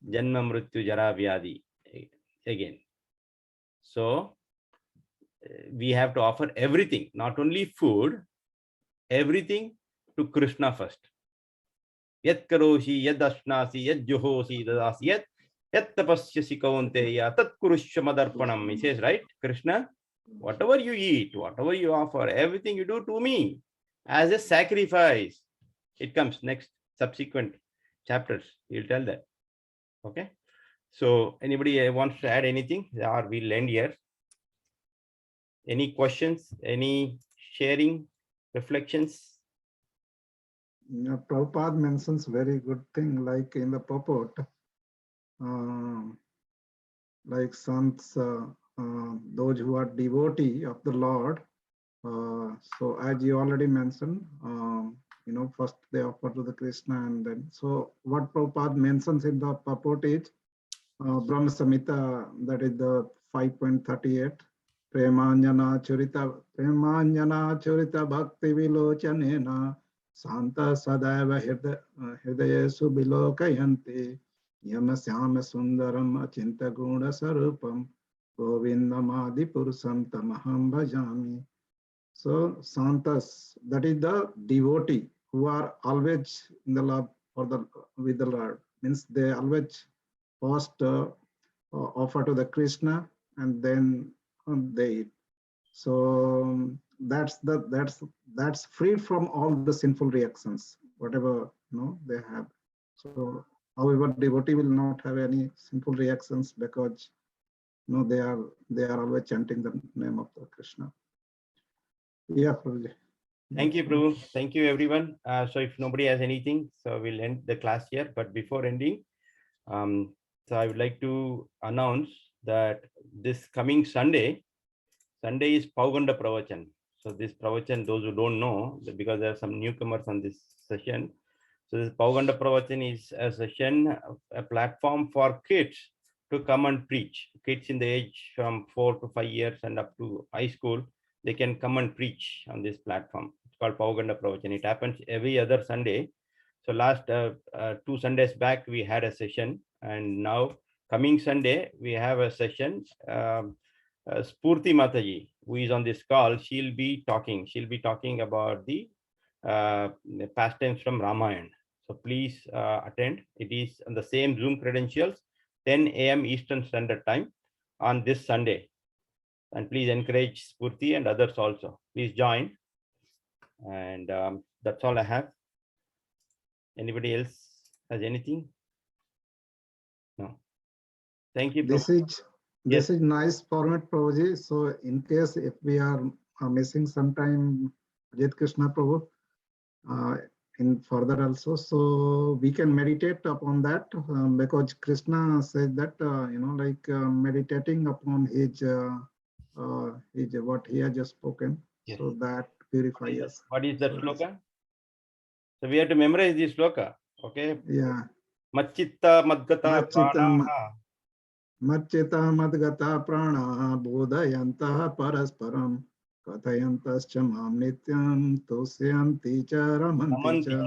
Janma mrityu jara vyadi. Again. So we have to offer everything, not only food, everything to Krishna first. Yat karoshi, yad ashnasi, yad juhosi, dadasi, yat tapasyasi kaunteya, tat kurushya madarpanam. He says, right? Krishna, whatever you eat, whatever you offer, everything you do to me as a sacrifice. It comes next, subsequent chapters. He'll tell that. Okay. So anybody wants to add anything, or we'll end here. Any questions, any sharing, reflections? Yeah, Prabhupada mentions very good thing, like in the purport, like sons, those who are devotee of the Lord. So as you already mentioned, first they offer to the Krishna, and then, so what Prabhupada mentions in the purport is Brahma Samhita, that is the 5.38. Premanjana Churita Bhakti Vilochanena Santa Sadaiva Hridayesu Bilokayanti Yamasyama Sundaram Achinta Guna Sarupam Govindamadi Purusam Tamaham Bhajami. So Santas, that is the devotee who are always in the love with the Lord, means they always first offer to the Krishna and then they eat. So that's free from all the sinful reactions, whatever they have. So however, devotee will not have any sinful reactions because they are always chanting the name of the Krishna. Yeah, Prabhuji. Thank you, Prabhu. Thank you, everyone. So if nobody has anything, so we'll end the class here. But before ending, so I would like to announce that this coming Sunday is Pauganda Pravachan. So this Pravachan, those who don't know, because there are some newcomers on this session. So this Pauganda Pravachan is a session, a platform for kids to come and preach. Kids in the age from 4 to 5 years and up to high school, they can come and preach on this platform. It's called Pauganda Pravachan. It happens every other Sunday. So last 2 Sundays back, we had a session, and now coming Sunday, we have a session. Spurti Mataji, who is on this call, she'll be talking about the pastimes from Ramayana. So please attend. It is on the same Zoom credentials, 10 a.m. Eastern Standard Time on this Sunday. And please encourage Spurti and others also. Please join. And that's all I have. Anybody else has anything? No. Thank you. This Yes. is nice format, Prabhuji. So in case if we are missing sometime Ajit Krishna Prabhu in further also, so we can meditate upon that because Krishna said that meditating upon his what he has just spoken, Yes. so that purifies us. What is that sloka? So we have to memorize this sloka. Okay. Yeah. Machitta madgata pranaha. Machita madgata prana bodhayantah parasparam kathayantascha mam nityam tosyanti cha ramanti cha.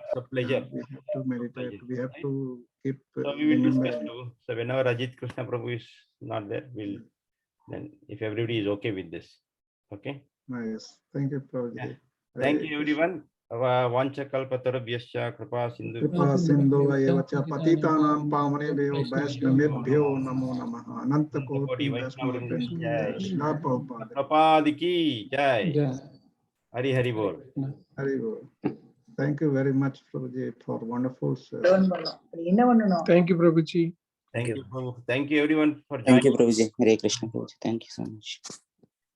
It's a pleasure. We have to meditate. We have Right? to keep So we will discuss remembering. too. So whenever Ajit Krishna Prabhu is not there, we'll then if everybody is okay with this. Okay. Nice. Thank you, Prabhuji. Yeah. Thank you, everyone. Vancha kalpatarabhyascha kripa sindhu. Kripa sindhuvaya cha patitanam pavanebhyo vaishnavebhyo namo namaha ananta koti vaishnava vrinda Srila Prabhupada. Prabhupada ki jai. Hari Hari Bol. Hari Bol. Thank you very much, Prabhuji, for wonderful session. Thank you, Prabhuji. Thank you. Thank you, everyone, for joining. Thank you, Prabhuji. Hare Krishna, Prabhuji. Thank you so much.